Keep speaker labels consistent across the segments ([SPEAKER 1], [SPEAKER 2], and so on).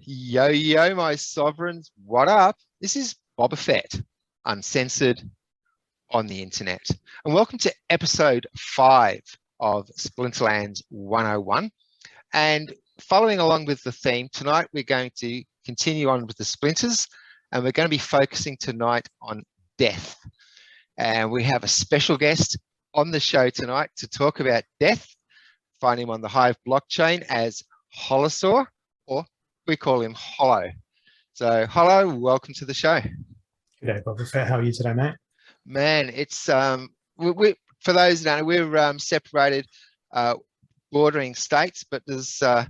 [SPEAKER 1] Yo, yo, my sovereigns, what up? This is Boba Fett, uncensored on the internet. And welcome to episode 5 of Splinterlands 101. And following along with the theme, tonight we're going to continue on with the Splinters, and we're going to be focusing tonight on death. And we have a special guest on the show tonight to talk about death. Find him on the Hive blockchain as Holosaur, or we call him Hollow. So, Hollow, welcome to the show.
[SPEAKER 2] G'day, Boba Fett. How are you today, mate?
[SPEAKER 1] Man, it's for those who don't know, we're separated, bordering states, but there's a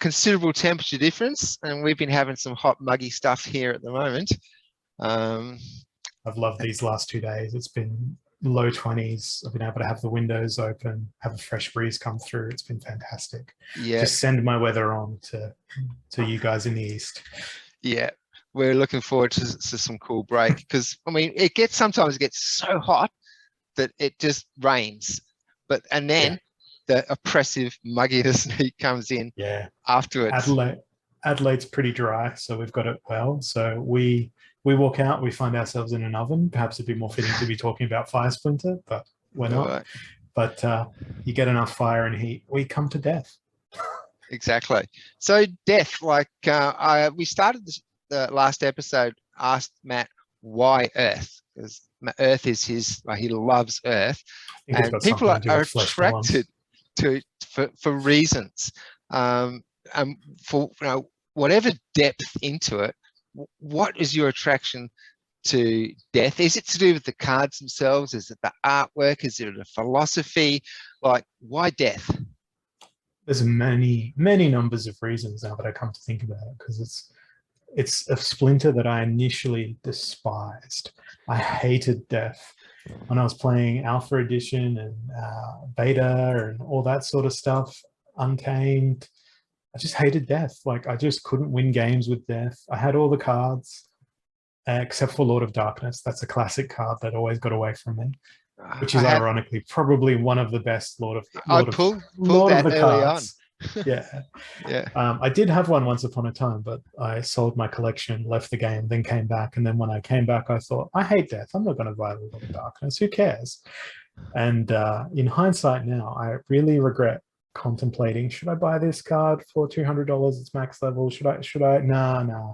[SPEAKER 1] considerable temperature difference, and we've been having some hot, muggy stuff here at the moment.
[SPEAKER 2] I've loved these last 2 days. It's been low 20s. I've been able to have the windows open, have a fresh breeze come through. It's been fantastic.
[SPEAKER 1] Yeah.
[SPEAKER 2] Just send my weather on to you guys in the east.
[SPEAKER 1] Yeah. We're looking forward to some cool break because, I mean, sometimes it gets so hot that it just rains. And then the oppressive mugginess and heat comes in afterwards.
[SPEAKER 2] Adelade's pretty dry, so we've got it well. So we walk out, we find ourselves in an oven. Perhaps it'd be more fitting to be talking about Fire Splinter, but we're not. Right. But you get enough fire and heat, we come to death.
[SPEAKER 1] Exactly. So death, we started the last episode, asked Matt why Earth, because Earth is he loves Earth, and people are attracted to it for reasons, and for whatever depth into it. What is your attraction to death? Is it to do with the cards themselves? Is it the artwork? Is it a philosophy? Like, why death?
[SPEAKER 2] There's many numbers of reasons now that I come to think about it, because it's a Splinter that I initially despised. I hated death when I was playing Alpha Edition and Beta and all that sort of stuff, Untamed. I just hated death. Like, I just couldn't win games with death. I had all the cards except for Lord of Darkness. That's a classic card that always got away from me, which is ironically probably one of the best Lord of the cards. Yeah. I did have one once upon a time, but I sold my collection, left the game, then came back. And then when I came back, I thought, I hate death. I'm not going to buy Lord of Darkness. Who cares? And in hindsight now, I really regret contemplating, should I buy this card for $200? It's max level. Should I? Nah,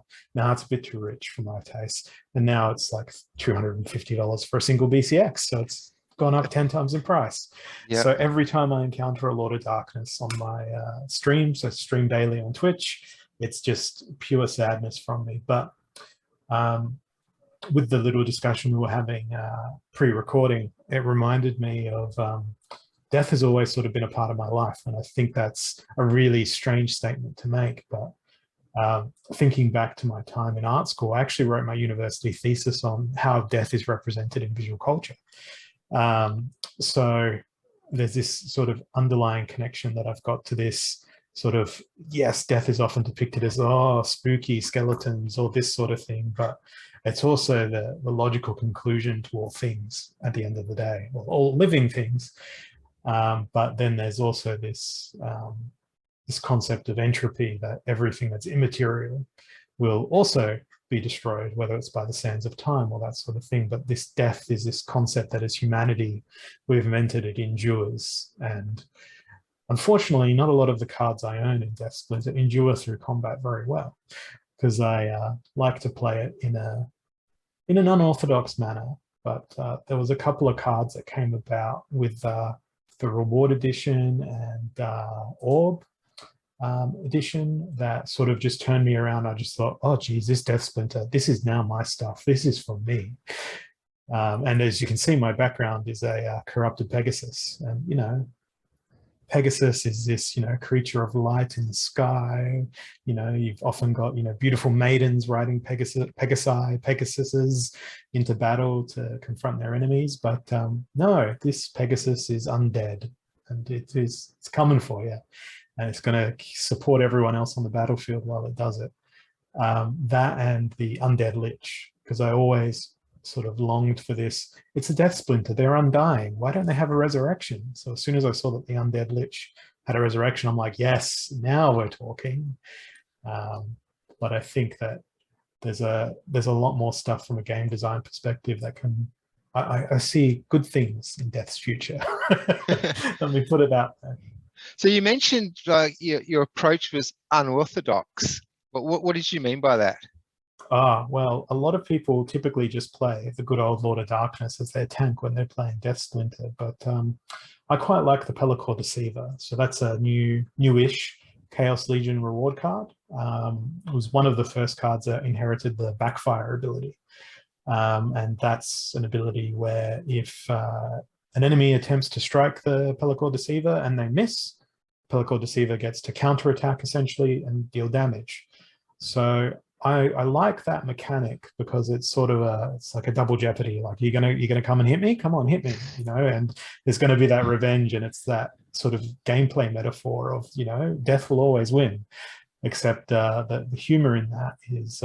[SPEAKER 2] it's a bit too rich for my taste. And now it's like $250 for a single BCX. So it's gone up 10 times in price. Yep. So every time I encounter a Lord of Darkness on my streams, I stream daily on Twitch, it's just pure sadness from me. But with the little discussion we were having pre-recording, it reminded me of death has always sort of been a part of my life. And I think that's a really strange statement to make. But thinking back to my time in art school, I actually wrote my university thesis on how death is represented in visual culture. So there's this sort of underlying connection that I've got to this sort of, yes, death is often depicted as, spooky skeletons or this sort of thing, but it's also the logical conclusion to all things at the end of the day, or all living things. But then there's also this concept of entropy, that everything that's immaterial will also be destroyed, whether it's by the sands of time or that sort of thing. But this death is this concept that as humanity we've invented, it endures. And unfortunately, not a lot of the cards I own in Death Splinter endure through combat very well, because I like to play it in an unorthodox manner. But there was a couple of cards that came about with the Reward Edition and Orb edition that sort of just turned me around. I just thought, oh geez, this Death Splinter, this is now my stuff. This is for me. And as you can see, my background is a corrupted Pegasus. And, Pegasus is this, creature of light in the sky. You've often got, beautiful maidens riding Pegasuses into battle to confront their enemies. But no, this Pegasus is undead, and it's coming for you. And it's going to support everyone else on the battlefield while it does it. That and the Undead Lich, because I always sort of longed for this. It's a Death Splinter. They're undying. Why don't they have a resurrection? So as soon as I saw that the Undead Lich had a resurrection, I'm like, yes, now we're talking. But I think that there's a lot more stuff from a game design perspective that can. I see good things in Death's future. Let me put it out there.
[SPEAKER 1] So you mentioned your approach was unorthodox. But what did you mean by that?
[SPEAKER 2] Well, a lot of people typically just play the good old Lord of Darkness as their tank when they're playing Death Splinter, but I quite like the Pellicor Deceiver. So that's a newish Chaos Legion reward card. It was one of the first cards that inherited the Backfire ability. And that's an ability where if an enemy attempts to strike the Pellicor Deceiver and they miss, Pellicor Deceiver gets to counterattack essentially and deal damage. So I like that mechanic because it's sort of it's like a double jeopardy. Like you're gonna come and hit me, come on, hit me, and there's gonna be that revenge, and it's that sort of gameplay metaphor of death will always win. Except the humor in that is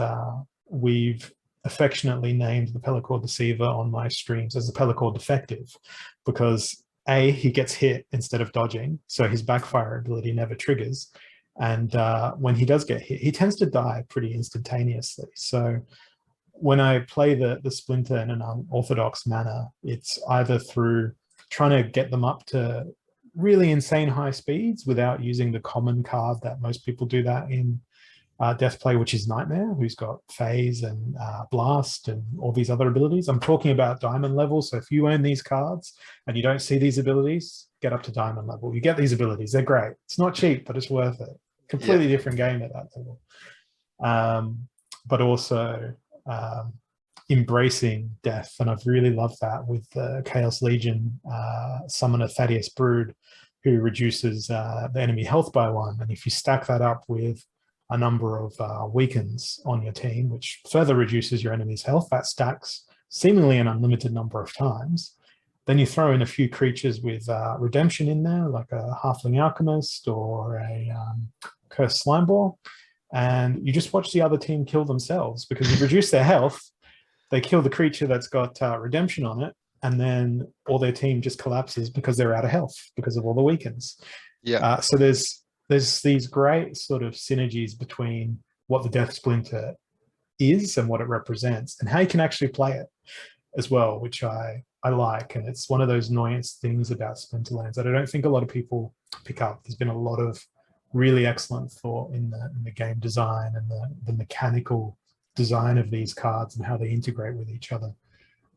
[SPEAKER 2] we've affectionately named the Pellicor Deceiver on my streams as the Pellicor Defective, because he gets hit instead of dodging, so his Backfire ability never triggers. And when he does get hit, he tends to die pretty instantaneously. So when I play the Splinter in an unorthodox manner, it's either through trying to get them up to really insane high speeds without using the common card that most people do that in Death play, which is Nightmare, who's got Phase and Blast and all these other abilities. I'm talking about Diamond level. So if you own these cards and you don't see these abilities, get up to Diamond level. You get these abilities. They're great. It's not cheap, but it's worth it. Completely different game at that level. But also embracing death. And I've really loved that with the Chaos Legion summoner Thaddeus Brood, who reduces the enemy health by 1. And if you stack that up with a number of weakens on your team, which further reduces your enemy's health, that stacks seemingly an unlimited number of times. Then you throw in a few creatures with redemption in there, like a Halfling Alchemist or a Cursed Slimeball, and you just watch the other team kill themselves because you've reduced their health. They kill the creature that's got redemption on it, and then all their team just collapses because they're out of health because of all the weakens. So there's these great sort of synergies between what the Death Splinter is and what it represents, and how you can actually play it as well, which I like. And it's one of those annoyance things about Splinterlands that I don't think a lot of people pick up. There's been a lot of really excellent thought in the game design and the mechanical design of these cards and how they integrate with each other.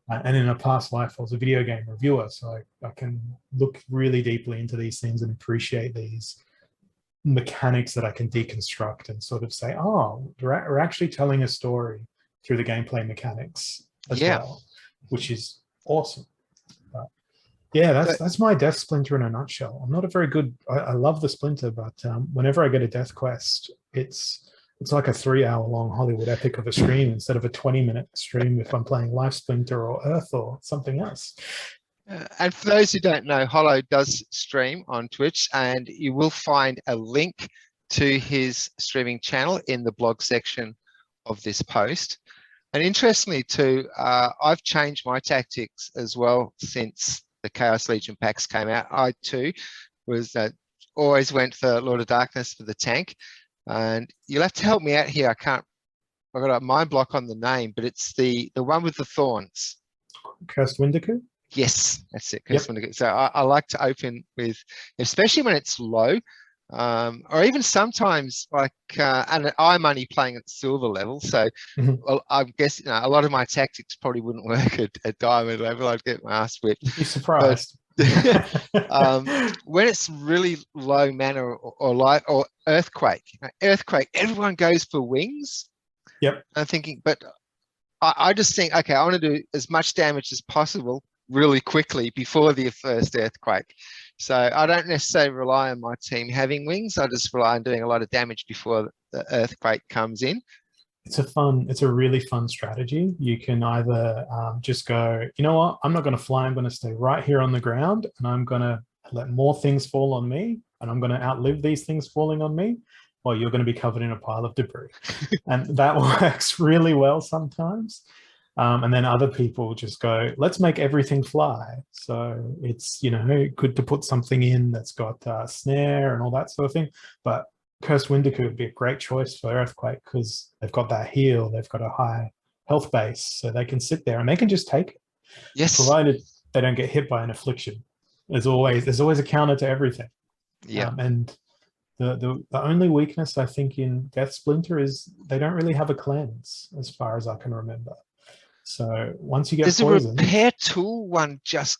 [SPEAKER 2] And in a past life, I was a video game reviewer, so I can look really deeply into these things and appreciate these mechanics that I can deconstruct and sort of say, oh, we're actually telling a story through the gameplay mechanics as well, which is awesome. But yeah, that's my Death Splinter in a nutshell. I'm not a very good. I love the Splinter, but whenever I get a Death quest, it's like a 3-hour-long Hollywood epic of a stream instead of a 20-minute stream if I'm playing Life Splinter or Earth or something else.
[SPEAKER 1] And for those who don't know, Hollow does stream on Twitch, and you will find a link to his streaming channel in the blog section of this post. And interestingly too, I've changed my tactics as well since the Chaos Legion packs came out. I too was always went for Lord of Darkness for the tank. And you'll have to help me out here. I've got a mind block on the name, but it's the one with the thorns.
[SPEAKER 2] Cursed Windiku?
[SPEAKER 1] Yes, that's it. Cursed Windiku. So I like to open with, especially when it's low, or even sometimes like, and I'm only playing at silver level, so well, I guess a lot of my tactics probably wouldn't work at diamond level. I'd get my ass whipped.
[SPEAKER 2] You'd be surprised.
[SPEAKER 1] When it's really low mana or light or earthquake, everyone goes for wings. I'm thinking, but I just think, okay, I want to do as much damage as possible really quickly before the first earthquake. So I don't necessarily rely on my team having wings. I just rely on doing a lot of damage before the earthquake comes in.
[SPEAKER 2] It's a really fun strategy. You can either just go, you know what, I'm not going to fly. I'm going to stay right here on the ground, and I'm going to let more things fall on me, and I'm going to outlive these things falling on me, or you're going to be covered in a pile of debris. And that works really well sometimes. And then other people just go, let's make everything fly. So it's, good to put something in that's got snare and all that sort of thing. But Cursed Windico would be a great choice for Earthquake because they've got that heal, they've got a high health base, so they can sit there and they can just take it,
[SPEAKER 1] Yes.
[SPEAKER 2] provided they don't get hit by an affliction. There's always a counter to everything.
[SPEAKER 1] Yeah.
[SPEAKER 2] And the only weakness I think in Death Splinter is they don't really have a cleanse, as far as I can remember. So once you get
[SPEAKER 1] There's
[SPEAKER 2] poisoned,
[SPEAKER 1] a repair tool one just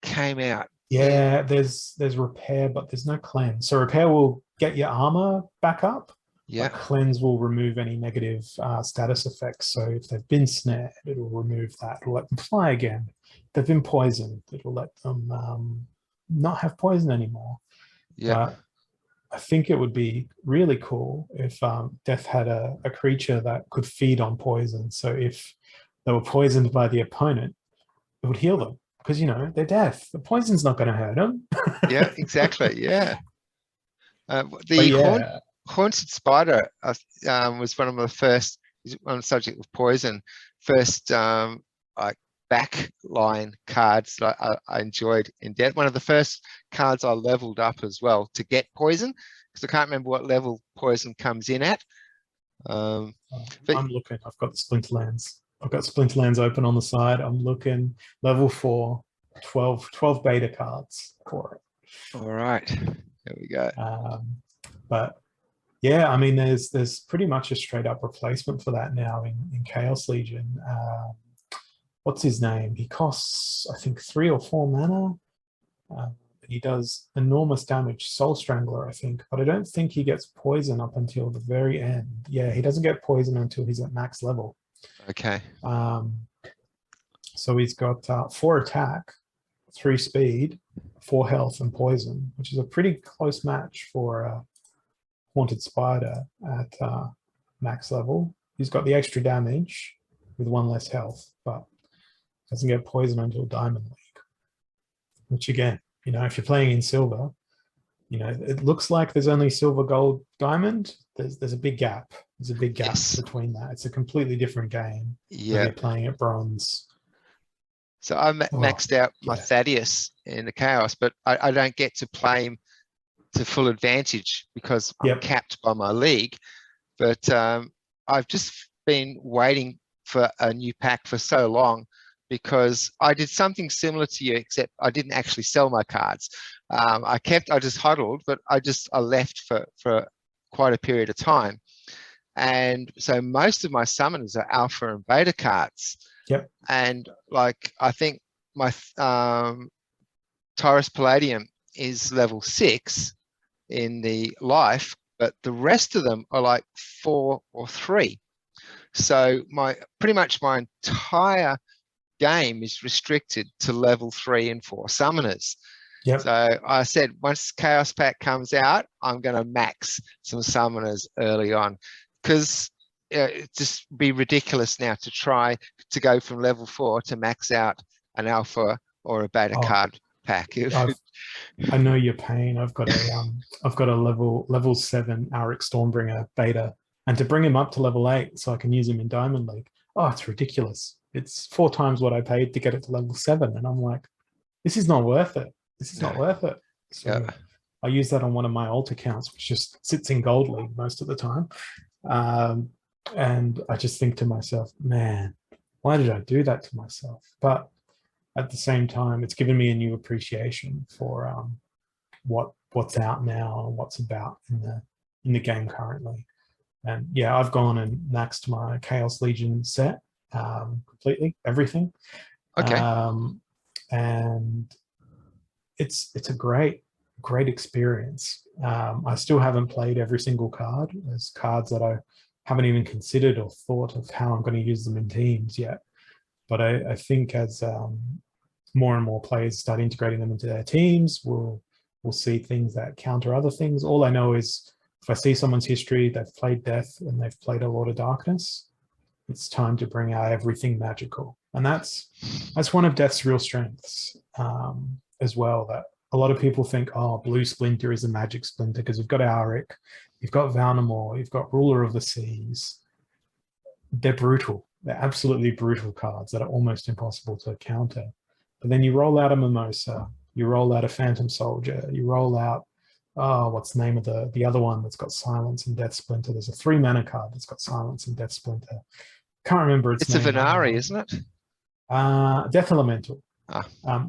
[SPEAKER 1] came out.
[SPEAKER 2] yeah, there's repair, but there's no cleanse. So repair will get your armor back up,
[SPEAKER 1] Yeah.
[SPEAKER 2] but cleanse will remove any negative status effects. So if they've been snared, it will remove that. It'll let them fly again. If they've been poisoned, it will let them not have poison anymore.
[SPEAKER 1] Yeah.
[SPEAKER 2] But I think it would be really cool if Death had a creature that could feed on poison. So if they were poisoned by the opponent, it would heal them. Because, you know, they're Death. The poison's not going to hurt them.
[SPEAKER 1] Yeah, exactly. Yeah. Haunted Spider was one of the first, on the subject of poison, first like backline cards that I enjoyed in Death. One of the first cards I leveled up as well to get poison, because I can't remember what level poison comes in at.
[SPEAKER 2] I'm looking. I've got the Splinterlands. I've got Splinterlands open on the side. I'm looking level 4, 12 beta cards for it.
[SPEAKER 1] All right, there we go.
[SPEAKER 2] But yeah, I mean, there's pretty much a straight up replacement for that now in Chaos Legion. What's his name? He costs, I think, 3 or 4 mana. He does enormous damage, Soul Strangler, I think, but I don't think he gets poison up until the very end. Yeah, he doesn't get poison until he's at max level.
[SPEAKER 1] Okay.
[SPEAKER 2] So he's got 4 attack, 3 speed, 4 health, and poison, which is a pretty close match for Haunted Spider at max level. He's got the extra damage with 1 less health, but doesn't get poison until Diamond League. Which again, you know, if you're playing in silver, you know, it looks like there's only silver, gold, diamond. There's a big gap. There's a big gap between that. It's a completely different game.
[SPEAKER 1] Yeah.
[SPEAKER 2] When you're playing at bronze.
[SPEAKER 1] So I maxed out my Thaddeus in the Chaos, but I don't get to play him to full advantage because I'm capped by my league. But I've just been waiting for a new pack for so long, because I did something similar to you, except I didn't actually sell my cards. I just huddled, but I left for quite a period of time. And so most of my summoners are alpha and beta cards.
[SPEAKER 2] Yep.
[SPEAKER 1] And like, I think my Taurus Palladium is level 6 in the life, but the rest of them are like 4 or 3. So pretty much my entire game is restricted to level 3 and 4 summoners.
[SPEAKER 2] Yep.
[SPEAKER 1] So I said, once Chaos Pack comes out, I'm going to max some summoners early on, because it'd just be ridiculous now to try to go from level 4 to max out an alpha or a beta card pack.
[SPEAKER 2] I know your pain. I've got a level 7 Auric Stormbringer beta, and to bring him up to level 8 so I can use him in Diamond League. Oh, it's ridiculous. It's 4 times what I paid to get it to level 7. And I'm like, this is not worth it. This is not worth it. So I use that on one of my alt accounts, which just sits in Gold League most of the time. And I just think to myself, man, why did I do that to myself? But at the same time, it's given me a new appreciation for what's out now and what's about in the game currently. And yeah, I've gone and maxed my Chaos Legion set completely, everything.
[SPEAKER 1] Okay.
[SPEAKER 2] And it's a great experience. I still haven't played every single card. There's cards that I haven't even considered or thought of how I'm going to use them in teams yet. But I think as more and more players start integrating them into their teams, we'll see things that counter other things. All I know is if I see someone's history, they've played Death and they've played a lot of Darkness, it's time to bring out everything magical. And that's one of Death's real strengths as well, that a lot of people think, oh, Blue Splinter is a magic splinter because you've got Auric, you've got Valnamore, you've got Ruler of the Seas. They're brutal. They're absolutely brutal cards that are almost impossible to counter. But then you roll out a Mimosa, you roll out a Phantom Soldier, you roll out what's the name of the other one that's got silence and Death Splinter? There's a 3-mana card that's got silence and Death Splinter. Can't remember its
[SPEAKER 1] It's a
[SPEAKER 2] name right
[SPEAKER 1] Venari,
[SPEAKER 2] now.
[SPEAKER 1] isn't it?
[SPEAKER 2] Death Elemental.
[SPEAKER 1] Ah,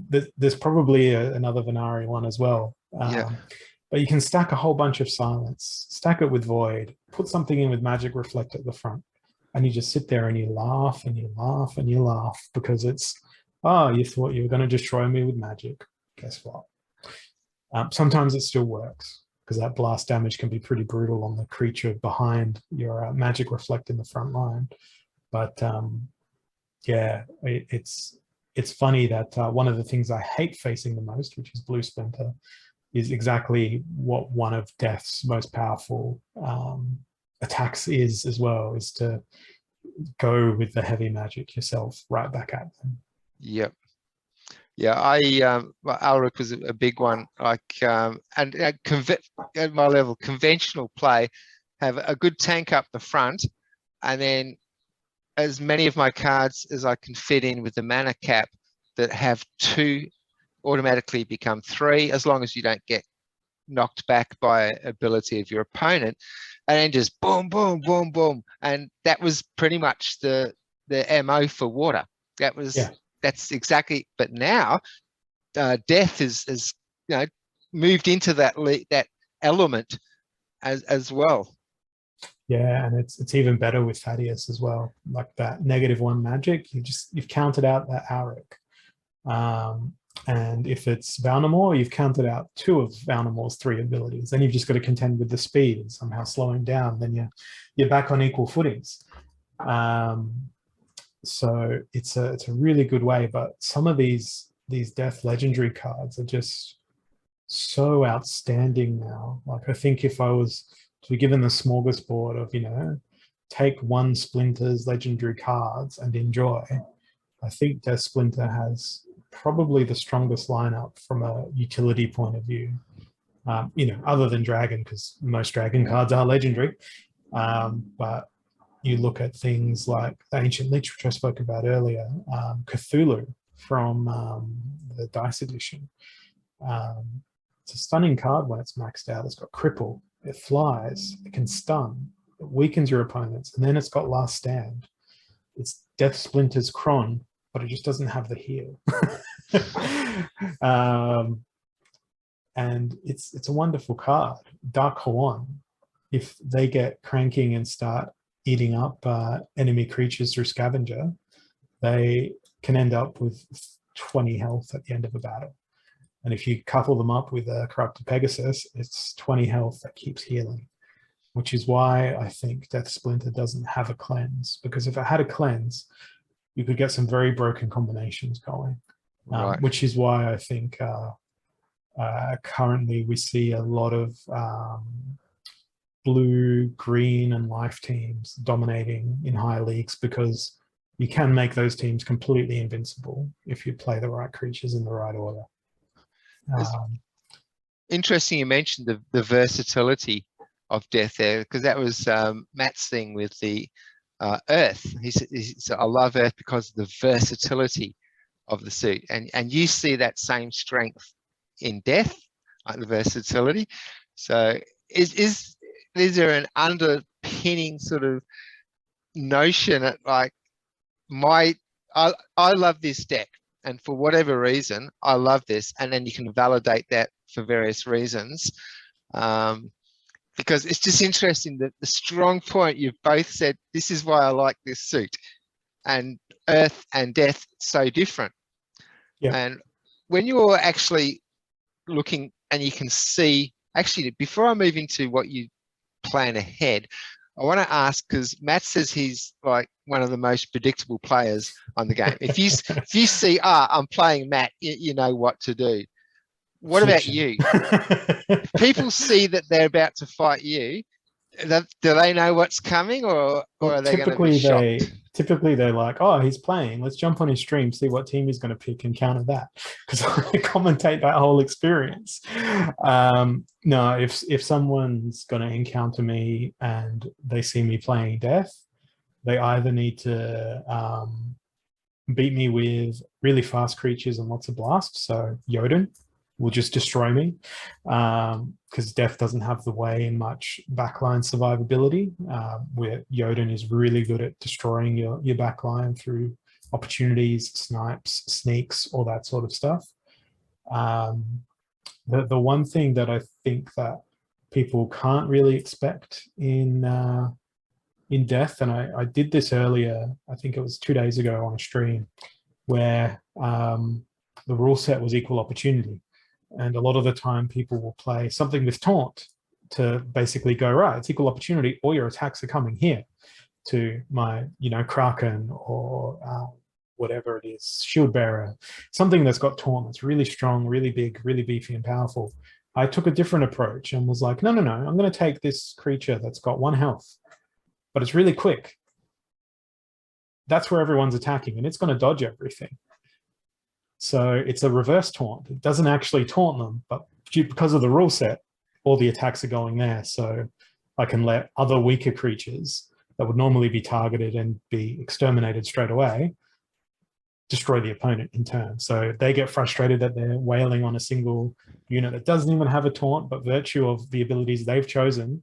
[SPEAKER 2] There's probably another Venari one as well.
[SPEAKER 1] yeah.
[SPEAKER 2] But you can stack a whole bunch of silence, stack it with void, put something in with magic reflect at the front, and you just sit there and you laugh and you laugh and you laugh because it's, oh, you thought you were going to destroy me with magic. Guess what? Sometimes it still works because that blast damage can be pretty brutal on the creature behind your magic reflect in the front line. But yeah, it's funny that one of the things I hate facing the most, which is Blue Splinter, is exactly what one of Death's most powerful attacks is as well, is to go with the heavy magic yourself right back at them.
[SPEAKER 1] Yep. Yeah, well, Alric was a big one. Like, and at my level, conventional play, have a good tank up the front, and then as many of my cards as I can fit in with the mana cap that have 2 automatically become 3, as long as you don't get knocked back by ability of your opponent, and then just boom, boom, boom, boom, and that was pretty much the MO for water. That was.
[SPEAKER 2] Yeah.
[SPEAKER 1] That's exactly. But now, Death is moved into that element as well.
[SPEAKER 2] Yeah, and it's even better with Thaddeus as well. Like that -1 magic, you've counted out that Auric. And if it's Valnamore, you've counted out 2 of Valnamore's 3 abilities. Then you've just got to contend with the speed and somehow slowing down. Then you're back on equal footings. So it's a really good way. But some of these Death legendary cards are just so outstanding now. Like, I think if I was to be given the smorgasbord of, take 1 Splinter's legendary cards and enjoy, I think Death Splinter has probably the strongest lineup from a utility point of view. Other than Dragon, because most Dragon cards are legendary. But you look at things like the Ancient Lich, which I spoke about earlier, Cthulhu from the Dice Edition. It's a stunning card when it's maxed out. It's got Cripple, it flies, it can stun, it weakens your opponents, and then it's got Last Stand. It's Death Splinter's Cron, but it just doesn't have the heal. And it's a wonderful card. Dark Hawan, if they get cranking and start eating up enemy creatures through Scavenger, they can end up with 20 health at the end of a battle. And if you couple them up with a Corrupted Pegasus, it's 20 health that keeps healing, which is why I think Death Splinter doesn't have a cleanse, because if it had a cleanse, you could get some very broken combinations going,
[SPEAKER 1] Right.
[SPEAKER 2] which is why I think currently we see a lot of blue, green, and life teams dominating in high leagues, because you can make those teams completely invincible if you play the right creatures in the right order.
[SPEAKER 1] Interesting you mentioned the versatility of Death there, because that was Matt's thing with the Earth. He said, I love Earth because of the versatility of the suit. And you see that same strength in Death, like the versatility. So is there an underpinning sort of notion that, like, I love this deck, and for whatever reason, I love this, and then you can validate that for various reasons. Because it's just interesting that the strong point you've both said, this is why I like this suit, and Earth and Death so different.
[SPEAKER 2] Yeah.
[SPEAKER 1] And when you're actually looking, and you can see, actually, before I move into what you plan ahead, I want to ask, because Matt says he's like one of the most predictable players on the game. If you see, I'm playing Matt, you know what to do. What about you? If people see that they're about to fight you, do they know what's coming, or are they going to be shocked?
[SPEAKER 2] Typically they're like, oh, he's playing, let's jump on his stream, see what team he's going to pick and counter that, because I commentate that whole experience. No, if someone's going to encounter me and they see me playing Death, they either need to beat me with really fast creatures and lots of blasts, so Jotun, will just destroy me, because Death doesn't have the way in much backline survivability, where Jotun is really good at destroying your backline through opportunities, snipes, sneaks, all that sort of stuff. The one thing that I think that people can't really expect in Death, and I did this earlier, I think it was 2 days ago on a stream, where the rule set was equal opportunity. And a lot of the time people will play something with taunt to basically go, right, it's equal opportunity, all your attacks are coming here to my, Kraken or whatever it is, Shield Bearer, something that's got taunt that's really strong, really big, really beefy and powerful. I took a different approach and was like, no, I'm going to take this creature that's got 1 health, but it's really quick. That's where everyone's attacking, and it's going to dodge everything. So it's a reverse taunt. It doesn't actually taunt them, but because of the rule set, all the attacks are going there. So I can let other weaker creatures that would normally be targeted and be exterminated straight away destroy the opponent in turn. So they get frustrated that they're wailing on a single unit that doesn't even have a taunt, but virtue of the abilities they've chosen,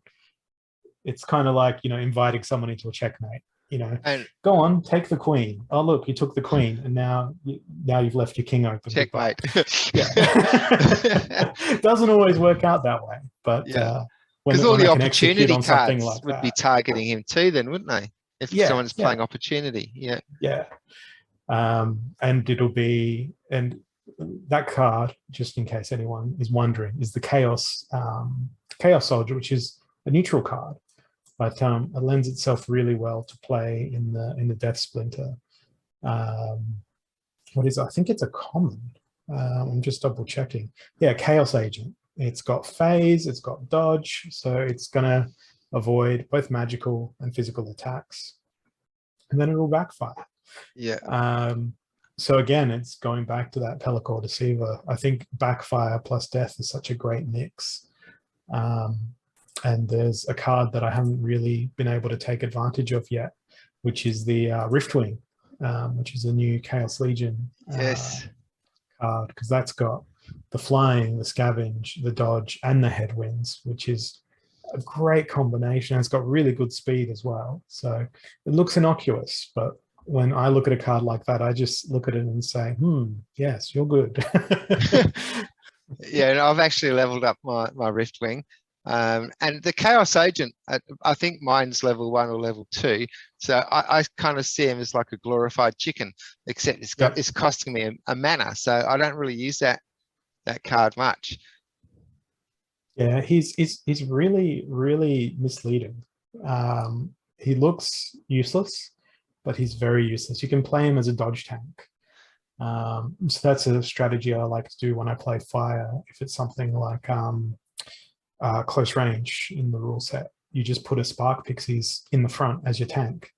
[SPEAKER 2] it's kind of like, inviting someone into a checkmate. And go on, take the queen. Oh, look, you took the queen, and now you've left your king open.
[SPEAKER 1] Checkmate.
[SPEAKER 2] Yeah. Doesn't always work out that way, but
[SPEAKER 1] because all the opportunity cards would be targeting him too, then, wouldn't they? If someone's playing opportunity,
[SPEAKER 2] and it'll be, and that card, just in case anyone is wondering, is the Chaos Soldier, which is a neutral card. But it lends itself really well to play in the Death Splinter. What is it? I think it's a common. I'm just double checking. Yeah, Chaos Agent. It's got phase, it's got dodge, so it's gonna avoid both magical and physical attacks, and then it'll backfire.
[SPEAKER 1] Yeah.
[SPEAKER 2] So again, it's going back to that Pelacor Deceiver. I think backfire plus death is such a great mix. And there's a card that I haven't really been able to take advantage of yet, which is the Riftwing, which is a new Chaos Legion card, because that's got the flying, the scavenge, the dodge, and the headwinds, which is a great combination. It's got really good speed as well. So it looks innocuous, but when I look at a card like that, I just look at it and say, yes, you're good.
[SPEAKER 1] Yeah, and I've actually leveled up my Riftwing. And the Chaos Agent, I think mine's level 1 or level 2. So I kind of see him as like a glorified chicken, except it's costing me a mana. So I don't really use that card much.
[SPEAKER 2] Yeah, he's really, really misleading. He looks useless, but he's very useless. You can play him as a dodge tank. So that's a strategy I like to do when I play fire. If it's something like close range in the rule set, you just put a Spark Pixies in the front as your tank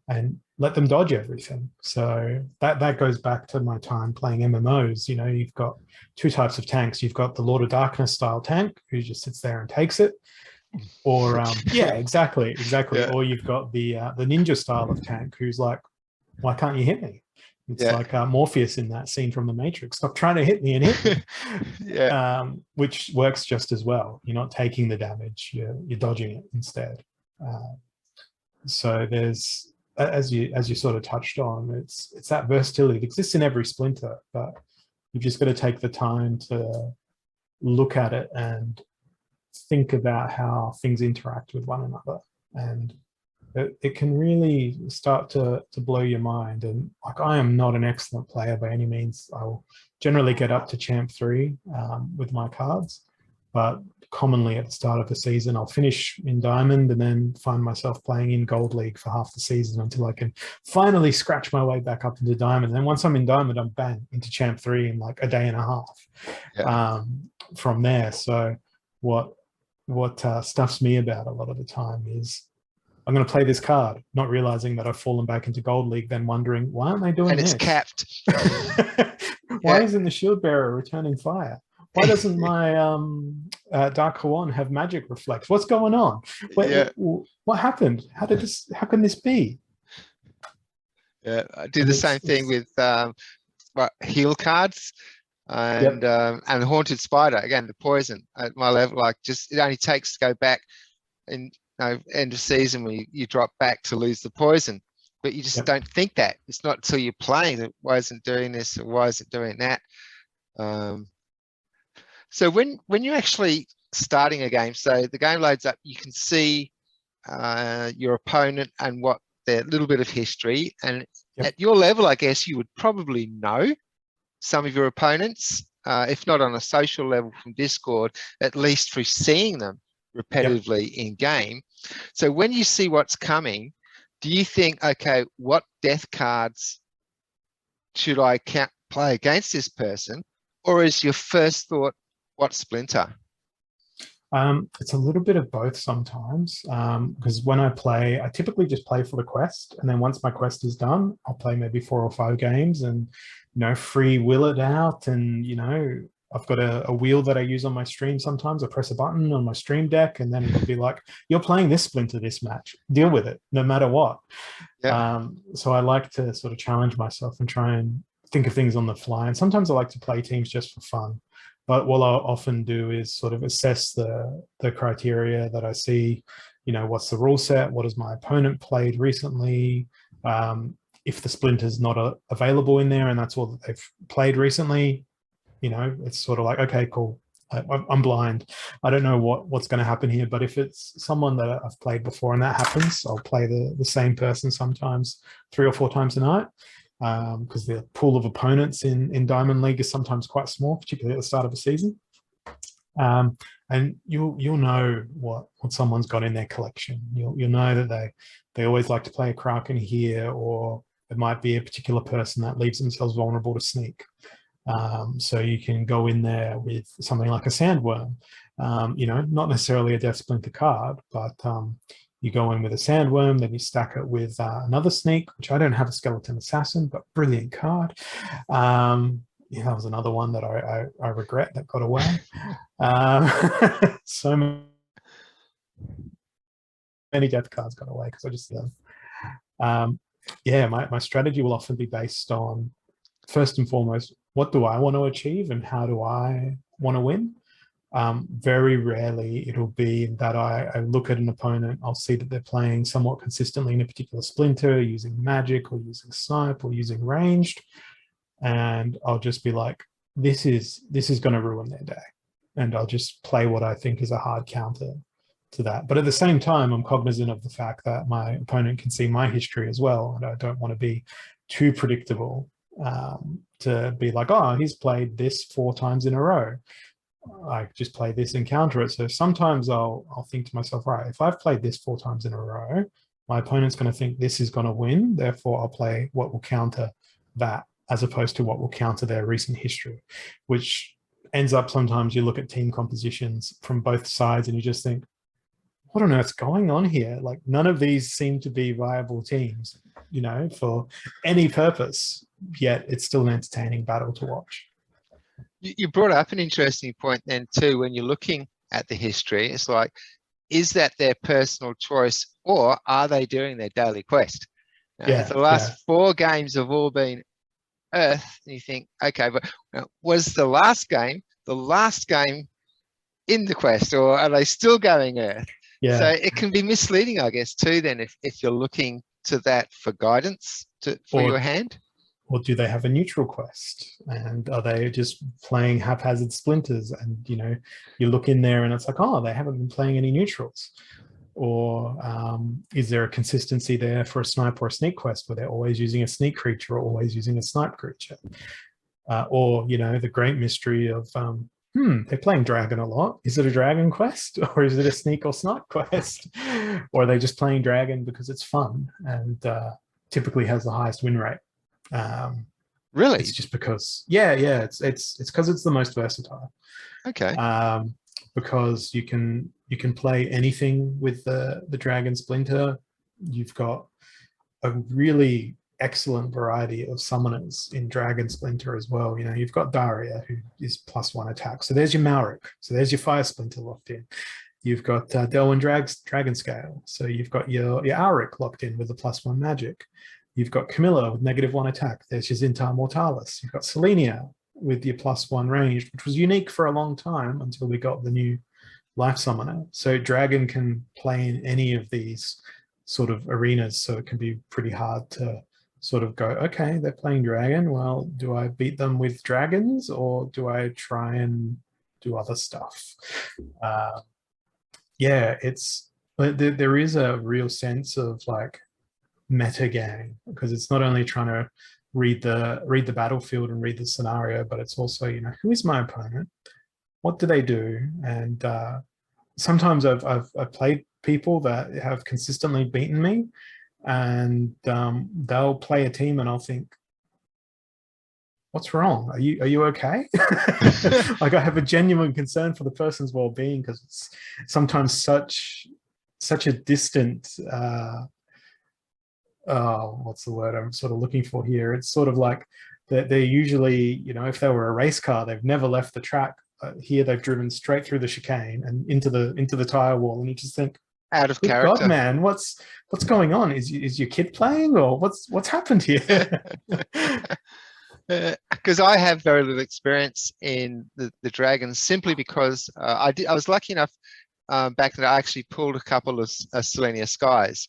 [SPEAKER 2] and let them dodge everything. So that goes back to my time playing MMOs. You've got 2 types of tanks. You've got the Lord of Darkness style tank who just sits there and takes it, or exactly. Yeah. Or you've got the ninja style of tank who's like, why can't you hit me? It's like Morpheus in that scene from The Matrix. Stop trying to hit me and hit me. Which works just as well. You're not taking the damage, you're dodging it instead. So there's, as you sort of touched on, it's that versatility. It exists in every Splinter, but you've just got to take the time to look at it and think about how things interact with one another. And it can really start to blow your mind. And like, I am not an excellent player by any means. I'll generally get up to Champ 3 with my cards, but commonly at the start of the season, I'll finish in Diamond and then find myself playing in Gold League for half the season until I can finally scratch my way back up into Diamond. And then once I'm in Diamond, I'm bang into Champ 3 in like a day and a half from there. So what stuffs me about a lot of the time is I'm going to play this card, not realizing that I've fallen back into Gold League, then wondering, why aren't they doing this?
[SPEAKER 1] And it's capped.
[SPEAKER 2] Why isn't the Shield Bearer returning fire? Why doesn't my Dark Hawan have magic reflex? What's going on? What happened? How can this be?
[SPEAKER 1] Yeah, I do the same thing with heal cards.
[SPEAKER 2] Yep.
[SPEAKER 1] And the haunted spider, again, the poison at my level, like just it only takes to go back and end of season when you drop back to lose the poison. But you just
[SPEAKER 2] Yep.
[SPEAKER 1] don't think that. It's not until you're playing that why isn't doing this or why isn't doing that. So when you're actually starting a game, so the game loads up, you can see your opponent and what their little bit of history. And
[SPEAKER 2] Yep.
[SPEAKER 1] at your level, I guess you would probably know some of your opponents, if not on a social level from Discord, at least through seeing them repetitively in game. So when you see what's coming, do you think, okay, what death cards should I play against this person? Or is your first thought, what Splinter?
[SPEAKER 2] It's a little bit of both sometimes, because when I play, I typically just play for the quest, and then once my quest is done, I'll play maybe 4 or 5 games and free will it out. And I've got a wheel that I use on my stream. Sometimes I press a button on my stream deck, and then it'll be like, "You're playing this Splinter this match. Deal with it, no matter what."
[SPEAKER 1] Yeah.
[SPEAKER 2] So I like to sort of challenge myself and try and think of things on the fly. And sometimes I like to play teams just for fun. But what I'll often do is sort of assess the criteria that I see. What's the rule set? What has my opponent played recently? If the Splinter's not available in there and that's all that they've played recently, it's sort of like, okay, cool. I'm blind. I don't know what's going to happen here. But if it's someone that I've played before and that happens, I'll play the same person sometimes 3 or 4 times a night. Because the pool of opponents in Diamond League is sometimes quite small, particularly at the start of a season. And you'll know what someone's got in their collection. You'll know that they always like to play a Kraken here, or it might be a particular person that leaves themselves vulnerable to sneak. So you can go in there with something like a Sandworm, not necessarily a Death Splinter card, but you go in with a Sandworm, then you stack it with another Sneak, which I don't have a Skeleton Assassin, but brilliant card. That was another one that I regret that got away. So many death cards got away because I just my strategy will often be based on, first and foremost, what do I want to achieve and how do I want to win? Very rarely it'll be that I look at an opponent, I'll see that they're playing somewhat consistently in a particular Splinter, using magic or using snipe or using ranged, and I'll just be like, this is going to ruin their day, and I'll just play what I think is a hard counter to that. But at the same time, I'm cognizant of the fact that my opponent can see my history as well, and I don't want to be too predictable, to be like, oh, he's played this 4 times in a row, I just play this and counter it. So sometimes I'll think to myself, right, if I've played this 4 times in a row, my opponent's going to think this is going to win. Therefore, I'll play what will counter that, as opposed to what will counter their recent history, which ends up sometimes you look at team compositions from both sides and you just think, what on earth's going on here? Like, none of these seem to be viable teams, for any purpose, yet it's still an entertaining battle to watch.
[SPEAKER 1] You brought up an interesting point then too, when you're looking at the history. It's like, is that their personal choice or are they doing their daily quest? The last 4 games have all been Earth, and you think, okay, but was the last game in the quest, or are they still going Earth? So it can be misleading, I guess, too, then if you're looking to that for guidance for your hand.
[SPEAKER 2] Or do they have a neutral quest? And are they just playing haphazard Splinters? And, you look in there and it's like, oh, they haven't been playing any neutrals. Or is there a consistency there for a snipe or a sneak quest where they're always using a sneak creature or always using a snipe creature? Or, the great mystery of, they're playing dragon a lot. Is it a dragon quest or is it a sneak or snipe quest? Or are they just playing dragon because it's fun and typically has the highest win rate?
[SPEAKER 1] Really?
[SPEAKER 2] It's just because, it's because it's the most versatile.
[SPEAKER 1] Okay.
[SPEAKER 2] Because you can play anything with the Dragon Splinter. You've got a really excellent variety of summoners in Dragon Splinter as well. You've got Daria, who is +1 attack. So there's your Malric. So there's your Fire Splinter locked in. You've got Delwyn Dragon Scale. So you've got your Auric locked in with the +1 magic. You've got Camilla with -1 attack. There's your Zintar Mortalis. You've got Selenia with your +1 range, which was unique for a long time until we got the new life summoner. So dragon can play in any of these sort of arenas, so it can be pretty hard to sort of go, okay, they're playing dragon, well, do I beat them with dragons, or do I try and do other stuff? Yeah, there is a real sense of like meta game, because it's not only trying to read the battlefield and read the scenario, but it's also, you know, who is my opponent, what do they do? And sometimes I've played people that have consistently beaten me, and they'll play a team and I'll think, what's wrong? Are you okay? Like, I have a genuine concern for the person's well-being, because it's sometimes such a distant what's the word I'm sort of looking for here? It's sort of like they're usually, you know, if they were a race car, they've never left the track. Here they've driven straight through the chicane and into the tire wall, and you just think,
[SPEAKER 1] out of
[SPEAKER 2] good
[SPEAKER 1] character.
[SPEAKER 2] God, man, what's going on? Is your kid playing, or what's happened here?
[SPEAKER 1] Because I have very little experience in the dragons, simply because I was lucky enough back that I actually pulled a couple of Selenia Skies,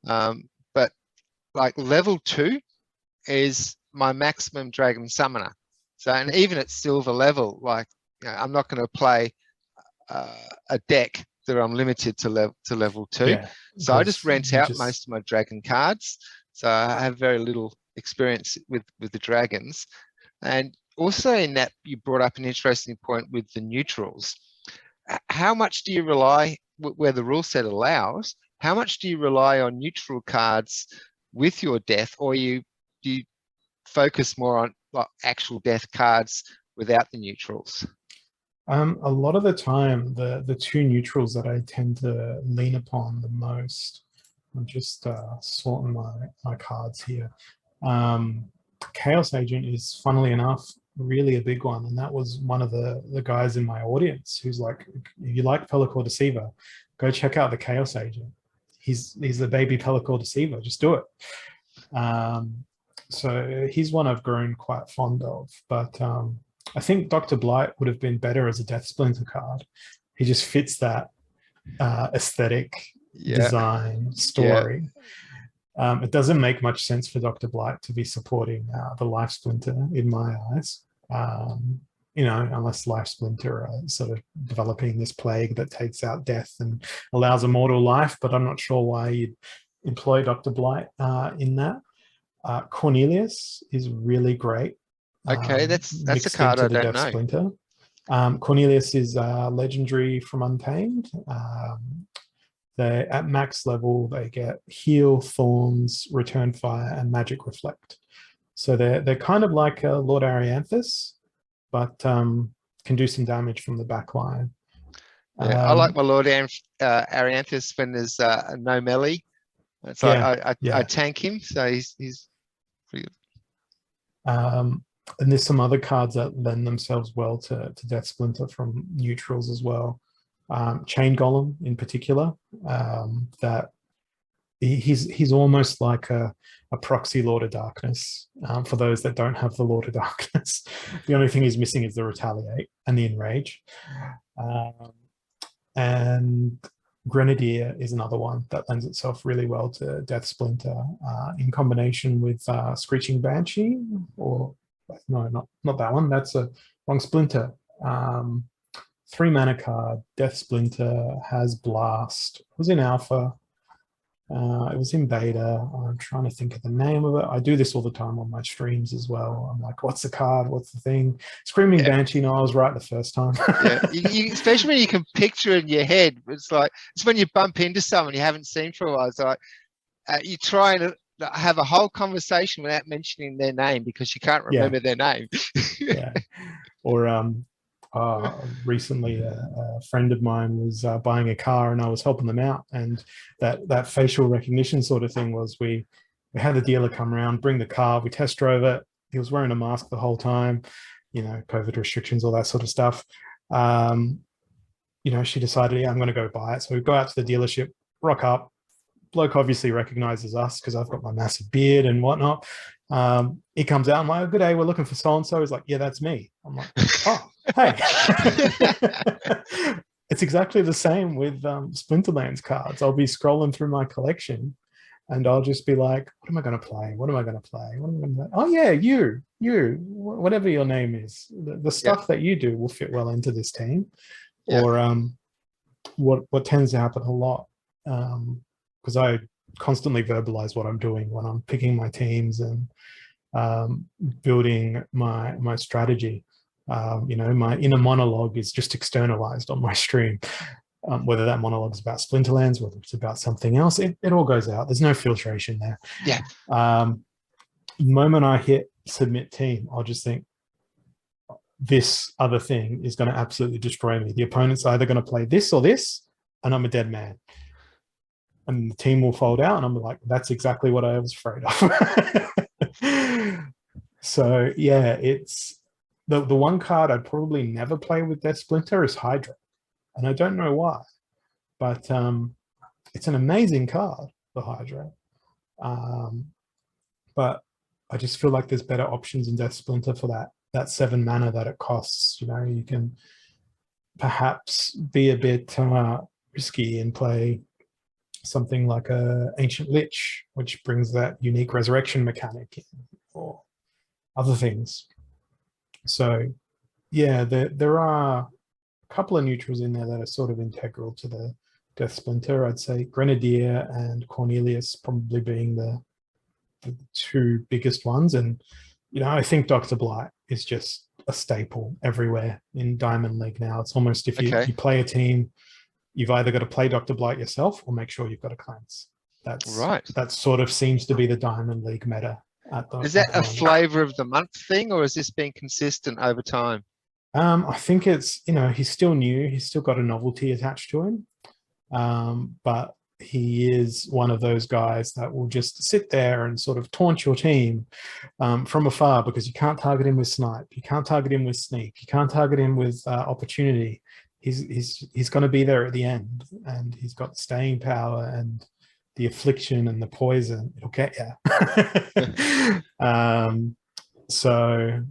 [SPEAKER 1] but like level 2 is my maximum dragon summoner. So, and even at silver level, like, you know, I'm not going to play a deck that I'm limited to level 2.
[SPEAKER 2] Yeah,
[SPEAKER 1] so I just rent out most of my dragon cards. So I have very little experience with the dragons. And also in that, you brought up an interesting point with the neutrals. How much do you rely, where the rule set allows, how much do you rely on neutral cards with your death, or do you focus more on like actual death cards without the neutrals?
[SPEAKER 2] A lot of the time, the two neutrals that I tend to lean upon the most, I'm just sorting my cards here. Chaos Agent is, funnily enough, really a big one, and that was one of the guys in my audience who's like, if you like Pellicor Deceiver, go check out the Chaos Agent. He's the baby Pellicor Deceiver, just do it. So he's one I've grown quite fond of, but I think Dr. Blight would have been better as a Death Splinter card. He just fits that aesthetic, design, story. It doesn't make much sense for Dr. Blight to be supporting the Life Splinter in my eyes, you know, unless Life Splinter are sort of developing this plague that takes out death and allows immortal life, but I'm not sure why you'd employ Dr. Blight in that. Cornelius is really great.
[SPEAKER 1] Okay, that's a card I don't know.
[SPEAKER 2] Splinter. Cornelius is legendary from Untamed. They, at max level, they get Heal, Thorns, Return Fire, and Magic Reflect. So they're kind of like a Lord Arianthus, but can do some damage from the back line.
[SPEAKER 1] Yeah, I like my Lord Arianthus when there's no melee. It's like I tank him, so he's pretty good.
[SPEAKER 2] And there's some other cards that lend themselves well to Death Splinter from neutrals as well. Chain Golem in particular, that he's almost like a proxy Lord of Darkness for those that don't have the Lord of Darkness. The only thing he's missing is the Retaliate and the Enrage. And Grenadier is another one that lends itself really well to Death Splinter in combination with Screeching Banshee, or no, not that one. That's a wrong Splinter. 3 mana card. Death Splinter has Blast. It was in alpha. It was in beta. I'm trying to think of the name of it. I do this all the time on my streams as well. I'm like, what's the card? What's the thing? Screaming Banshee. No, I was right the first time.
[SPEAKER 1] Especially when you can picture in your head. It's like, it's when you bump into someone you haven't seen for a while. It's like you try and have a whole conversation without mentioning their name because you can't remember their name.
[SPEAKER 2] Or recently a friend of mine was buying a car and I was helping them out, and that facial recognition sort of thing was, we had the dealer come around, bring the car, we test drove it. He was wearing a mask the whole time, you know, COVID restrictions, all that sort of stuff. You know, she decided, I'm going to go buy it. So we go out to the dealership, rock up, bloke obviously recognizes us because I've got my massive beard and whatnot. He comes out, I'm like, good day, we're looking for so-and-so. He's like, yeah, that's me. I'm like, oh, hey. It's exactly the same with Splinterlands cards. I'll be scrolling through my collection and I'll just be like, what am I going to play? What am I going to play? What am I going to play? Oh, yeah, you, whatever your name is. The stuff that you do will fit well into this team.
[SPEAKER 1] Yeah.
[SPEAKER 2] Or what tends to happen a lot, because I constantly verbalize what I'm doing when I'm picking my teams and building my strategy. My inner monologue is just externalized on my stream. Whether that monologue is about Splinterlands, whether it's about something else, it all goes out. There's no filtration there.
[SPEAKER 1] Yeah.
[SPEAKER 2] The moment I hit submit team, I'll just think, this other thing is going to absolutely destroy me. The opponent's either going to play this or this, and I'm a dead man. And the team will fold out, and I'm like, that's exactly what I was afraid of. So, yeah, it's the one card I'd probably never play with Death Splinter is Hydra. And I don't know why, but it's an amazing card, the Hydra. But I just feel like there's better options in Death Splinter for that 7 mana that it costs. You can perhaps be a bit risky and play something like a Ancient Lich, which brings that unique resurrection mechanic in, or other things. So, yeah, there are a couple of neutrals in there that are sort of integral to the Death Splinter. I'd say Grenadier and Cornelius probably being the 2 biggest ones. And, I think Dr. Blight is just a staple everywhere in Diamond League now. It's almost if you play a team, you've either got to play Dr. Blight yourself or make sure you've got a cleanse. That's right. That sort of seems to be the Diamond League meta. Is that
[SPEAKER 1] a flavor of the month thing, or has this been consistent over time?
[SPEAKER 2] I think it's, he's still new. He's still got a novelty attached to him. But he is one of those guys that will just sit there and sort of taunt your team from afar, because you can't target him with snipe. You can't target him with sneak. You can't target him with opportunity. He's going to be there at the end, and he's got staying power and the affliction and the poison. It'll get you. So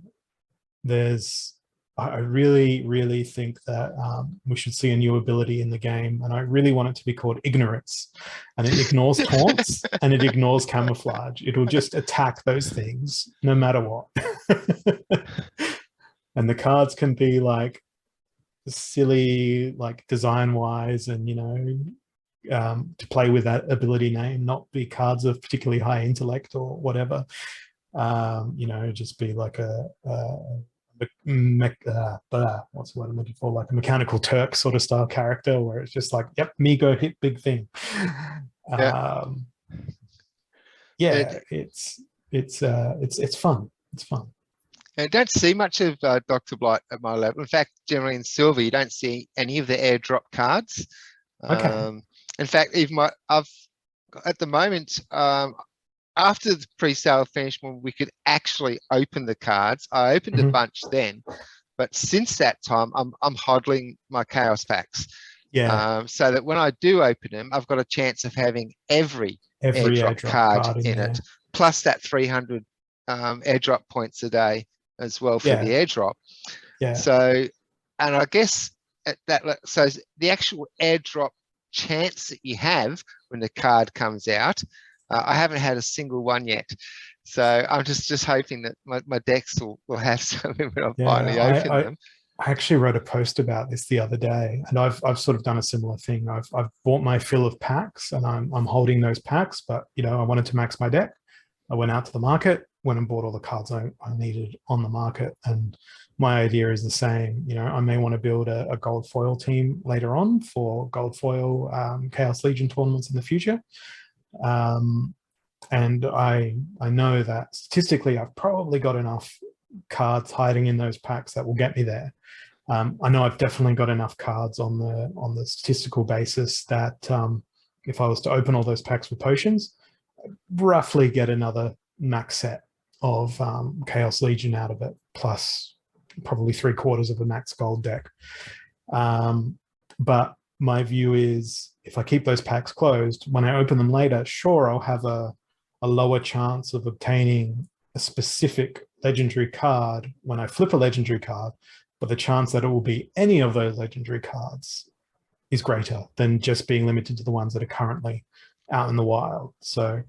[SPEAKER 2] I really, really think that we should see a new ability in the game, and I really want it to be called Ignorance, and it ignores taunts and it ignores camouflage. It'll just attack those things no matter what. And the cards can be like silly, like design wise, and to play with that ability name, not be cards of particularly high intellect or whatever. Just be like what's the word I'm looking for, like a Mechanical Turk sort of style character, where it's just like, yep, me go hit big thing. It's fun. It's fun.
[SPEAKER 1] I don't see much of Dr. Blight at my level. In fact, generally in Silver, you don't see any of the airdrop cards. In fact, even I've at the moment, after the pre-sale finished, when we could actually open the cards, I opened a bunch then, but since that time, I'm hodling my Chaos packs. So that when I do open them, I've got a chance of having every airdrop card in it, plus that 300 airdrop points a day as well for the airdrop. So, and I guess so the actual airdrop chance that you have when the card comes out, I haven't had a single one yet. So I'm just hoping that my decks will have something when I finally open them.
[SPEAKER 2] I actually wrote a post about this the other day, and I've sort of done a similar thing. I've bought my fill of packs, and I'm holding those packs, but I wanted to max my deck. I went out to the market, went and bought all the cards I needed on the market, and my idea is the same. I may want to build a gold foil team later on for gold foil Chaos Legion tournaments in the future. And I know that statistically I've probably got enough cards hiding in those packs that will get me there. I know I've definitely got enough cards on the statistical basis that if I was to open all those packs with potions, I'd roughly get another max set of Chaos Legion out of it, plus probably 3/4 of a max gold deck. But my view is if I keep those packs closed, when I open them later, sure, I'll have a lower chance of obtaining a specific legendary card when I flip a legendary card, but the chance that it will be any of those legendary cards is greater than just being limited to the ones that are currently out in the wild. So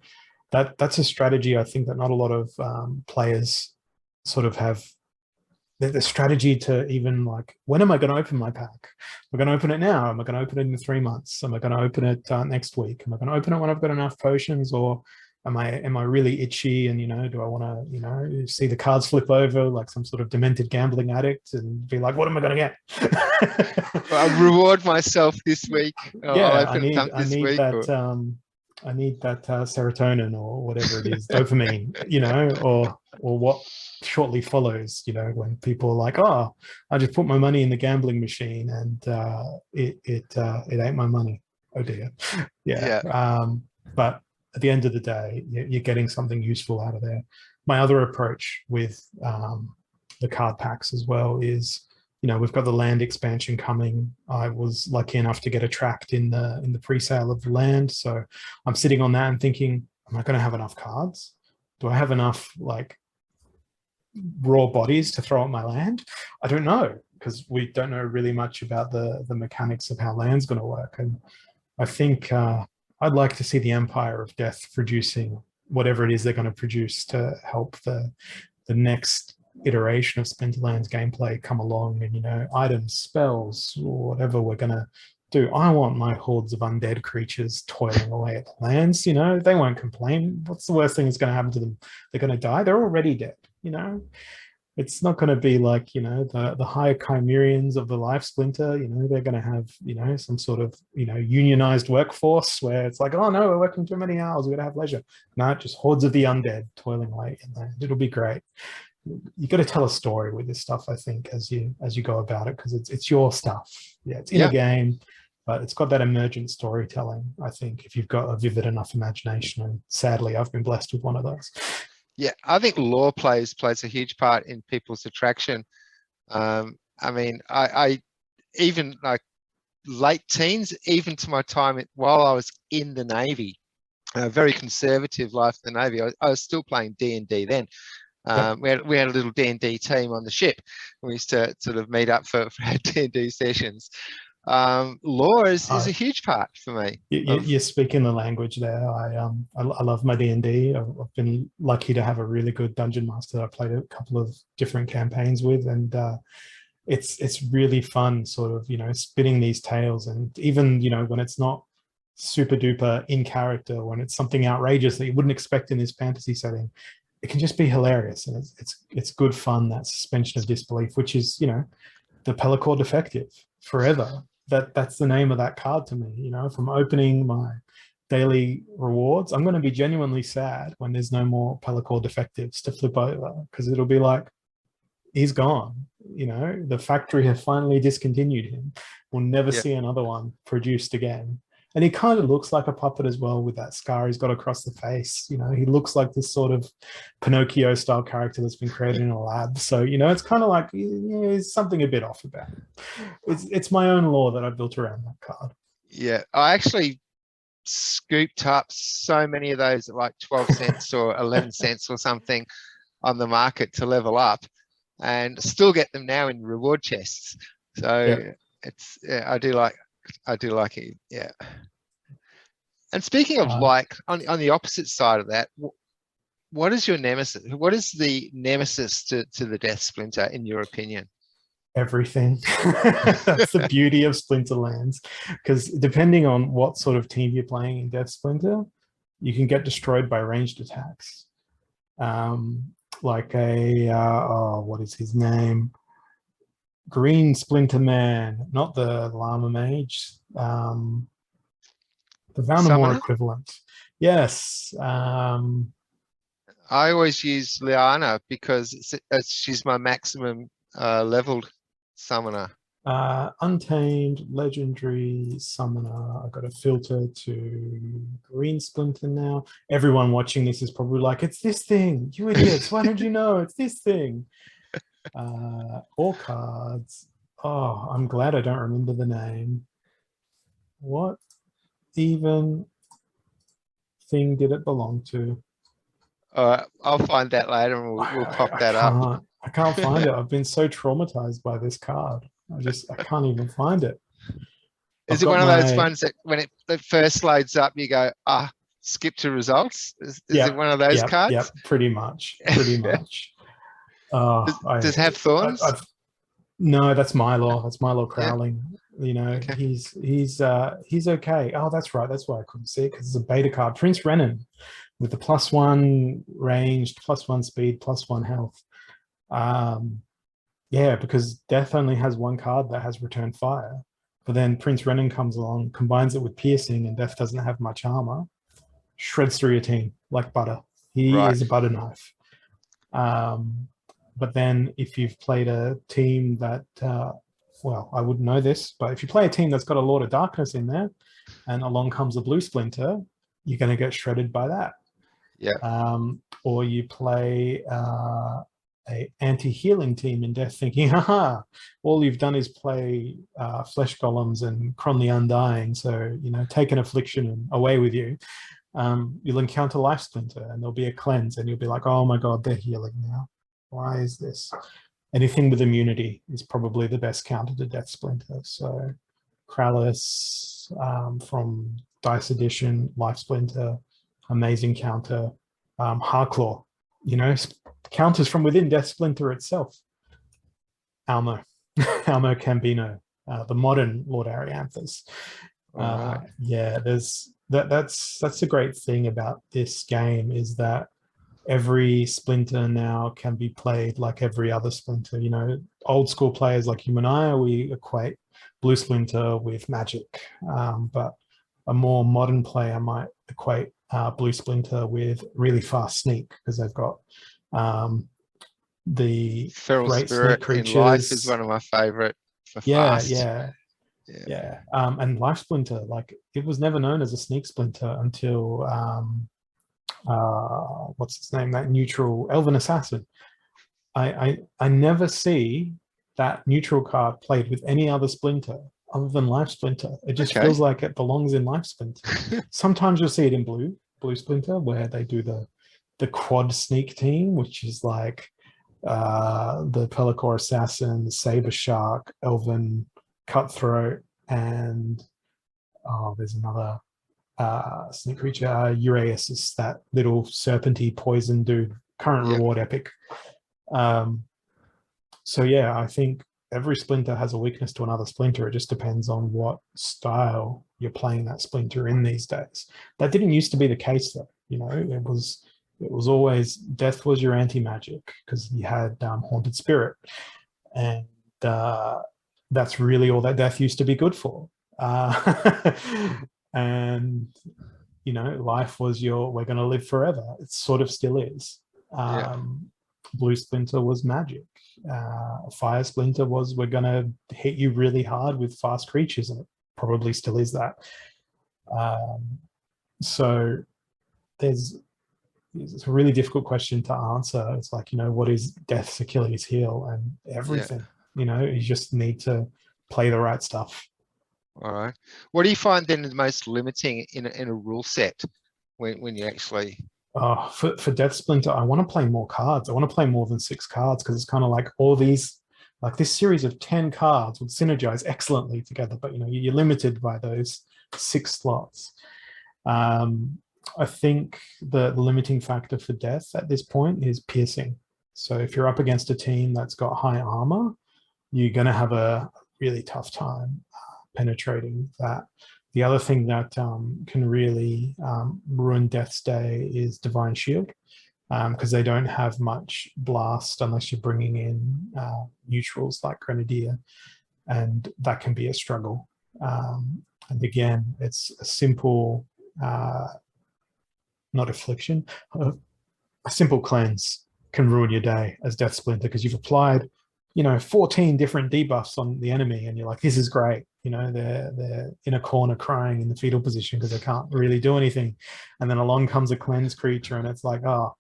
[SPEAKER 2] that's a strategy I think that not a lot of players sort of have. The strategy to even like, when am I going to open my pack? Am I going to open it now? Am I going to open it in 3 months? Am I going to open it next week? Am I going to open it when I've got enough potions? Or am I really itchy and, do I want to, see the cards flip over like some sort of demented gambling addict and be like, what am I going to get?
[SPEAKER 1] Well, I'll reward myself this week.
[SPEAKER 2] Yeah, I need that serotonin or whatever it is, dopamine, or what shortly follows, when people are like, oh, I just put my money in the gambling machine and it ate my money. Oh dear. Yeah. But at the end of the day, you're getting something useful out of there. My other approach with the card packs as well is, we've got the land expansion coming. I was lucky enough to get a tract in the pre-sale of the land. So I'm sitting on that and thinking, am I going to have enough cards? Do I have enough like raw bodies to throw at my land? I don't know, because we don't know really much about the mechanics of how land's going to work. And I think I'd like to see the Empire of Death producing whatever it is they're going to produce to help the next iteration of Splinterlands gameplay come along, and items, spells, or whatever we're going to do. I want my hordes of undead creatures toiling away at the lands. They won't complain. What's the worst thing that's going to happen to them? They're going to die. They're already dead. It's not going to be like the higher Chimerians of the Life Splinter. They're going to have some sort of unionized workforce where it's like, oh no, we're working too many hours, we're going to have leisure. No, just hordes of the undead toiling away in there. It'll be great. You got to tell a story with this stuff, I think, as you go about it, because it's your stuff. Yeah, it's in a game, but it's got that emergent storytelling, I think, if you've got a vivid enough imagination. And sadly, I've been blessed with one of those.
[SPEAKER 1] Yeah, I think lore plays a huge part in people's attraction. I mean, I even like late teens, even to my time while I was in the Navy, a very conservative life in the Navy, I was still playing D&D then. Yep. We had a little D&D team on the ship. We used to sort of meet up for our D&D sessions. Lore is a huge part for me.
[SPEAKER 2] You're speaking the language there. I love my D&D. I've been lucky to have a really good dungeon master that I played a couple of different campaigns with, and it's really fun sort of spinning these tales. And even when it's not super duper in character, when it's something outrageous that you wouldn't expect in this fantasy setting, it can just be hilarious. And it's good fun, that suspension of disbelief, which is the Pellicore Defective forever. That's the name of that card to me. If I'm opening my daily rewards, I'm going to be genuinely sad when there's no more Pellicore Defectives to flip over, because it'll be like, he's gone. The factory have finally discontinued him. We'll never see another one produced again. And he kind of looks like a puppet as well, with that scar he's got across the face. He looks like this sort of Pinocchio style character that's been created in a lab. So, it's kind of like there's something a bit off about it. It's my own lore that I built around that card.
[SPEAKER 1] Yeah, I actually scooped up so many of those at like 12 cents or 11 cents or something on the market to level up, and still get them now in reward chests. So I do like it. Yeah. And speaking of like on the opposite side of that, what is your nemesis? What is the nemesis to the Death Splinter, in your opinion?
[SPEAKER 2] Everything. That's the beauty of Splinterlands, because depending on what sort of team you're playing in Death Splinter, you can get destroyed by ranged attacks. Like what is his name? Green Splinter Man, not the Llama Mage, the Valnamore equivalent. Yes.
[SPEAKER 1] I always use Liana because she's my maximum leveled summoner.
[SPEAKER 2] Untamed legendary summoner. I've got a filter to Green Splinter now. Everyone watching this is probably like, it's this thing, you idiots, why don't you know it's this thing? All cards. Oh, I'm glad I don't remember the name. What even thing did it belong to?
[SPEAKER 1] All right, I'll find that later and we'll pop that up.
[SPEAKER 2] I can't find it. I've been so traumatized by this card. I can't even find it.
[SPEAKER 1] Is it one of those ones that when it first loads up, you go, skip to results? Is it one of those cards?
[SPEAKER 2] Yep, pretty much.
[SPEAKER 1] Does it have thorns?
[SPEAKER 2] No, that's Milo. That's Milo Crowling.
[SPEAKER 1] Yeah.
[SPEAKER 2] You know, okay. He's okay. Oh, that's right. That's why I couldn't see it, because it's a beta card. Prince Renan with the +1 ranged, +1 speed, +1 health. Yeah, because Death only has one card that has Return Fire. But then Prince Renan comes along, combines it with Piercing, and Death doesn't have much armor. Shreds through your team like butter. He is a butter knife. But then if you've played a team that, well, I wouldn't know this, but if you play a team that's got a Lord of Darkness in there, and along comes a Blue Splinter, you're going to get shredded by that.
[SPEAKER 1] Yeah.
[SPEAKER 2] Or you play a anti-healing team in Death, thinking, haha, all you've done is play Flesh Golems and Kron the Undying, so, you know, take an affliction and away with you. You'll encounter Life Splinter and there'll be a cleanse and you'll be like, oh my god, they're healing now. Why is this? Anything with immunity is probably the best counter to Death Splinter. So Krallis from Dice Edition, Life Splinter, amazing counter. Harclaw, you know, counters from within Death Splinter itself. Almo Cambino, the modern Lord Arianthus. Yeah, that's a great thing about this game, is that every Splinter now can be played like every other Splinter. You know, old school players like you and I, we equate Blue Splinter with magic, but a more modern player might equate Blue Splinter with really fast sneak, because they've got the
[SPEAKER 1] Feral
[SPEAKER 2] great
[SPEAKER 1] Spirit
[SPEAKER 2] sneak creatures.
[SPEAKER 1] in Life is one of my favorite for fast.
[SPEAKER 2] Yeah. And Life Splinter, like, it was never known as a sneak splinter until what's its name, that neutral Elven Assassin. I never see that neutral card played with any other splinter other than Life Splinter. It just feels like it belongs in Life Splinter. Sometimes you'll see it in Blue Splinter, where they do the quad sneak team, which is like the Pelacor Assassin, the Saber Shark, Elven Cutthroat, and there's another sneak creature, Uraeus, is that little serpenty poison dude, current reward epic. So yeah, I think every splinter has a weakness to another splinter. It just depends on what style you're playing that splinter in these days. That didn't used to be the case though. You know, it was always Death was your anti-magic, because you had Haunted Spirit, and that's really all that Death used to be good for. And you know, Life was we're going to live forever. It sort of still is. Blue Splinter was magic. Fire Splinter was, we're going to hit you really hard with fast creatures, and it probably still is that. So it's a really difficult question to answer. It's like, you know, what is Death's Achilles heel? And everything. You know, you just need to play the right stuff.
[SPEAKER 1] All right. What do you find then the most limiting in a rule set when you actually?
[SPEAKER 2] For Death Splinter, I want to play more cards. I want to play more than 6 cards, because it's kind of like all these, like this series of 10 cards would synergize excellently together, but you know, you're limited by those 6 slots. I think the limiting factor for Death at this point is piercing. So if you're up against a team that's got high armor, you're going to have a really tough time penetrating that. The other thing that can really ruin Death's day is Divine Shield, because they don't have much blast unless you're bringing in neutrals like Grenadier, and that can be a struggle. And again, it's a simple, not affliction, a simple cleanse can ruin your day as Death Splinter, because you've applied, you know, 14 different debuffs on the enemy, and you're like, this is great. You know, they're in a corner crying in the fetal position because they can't really do anything. And then along comes a cleanse creature, and it's like, oh,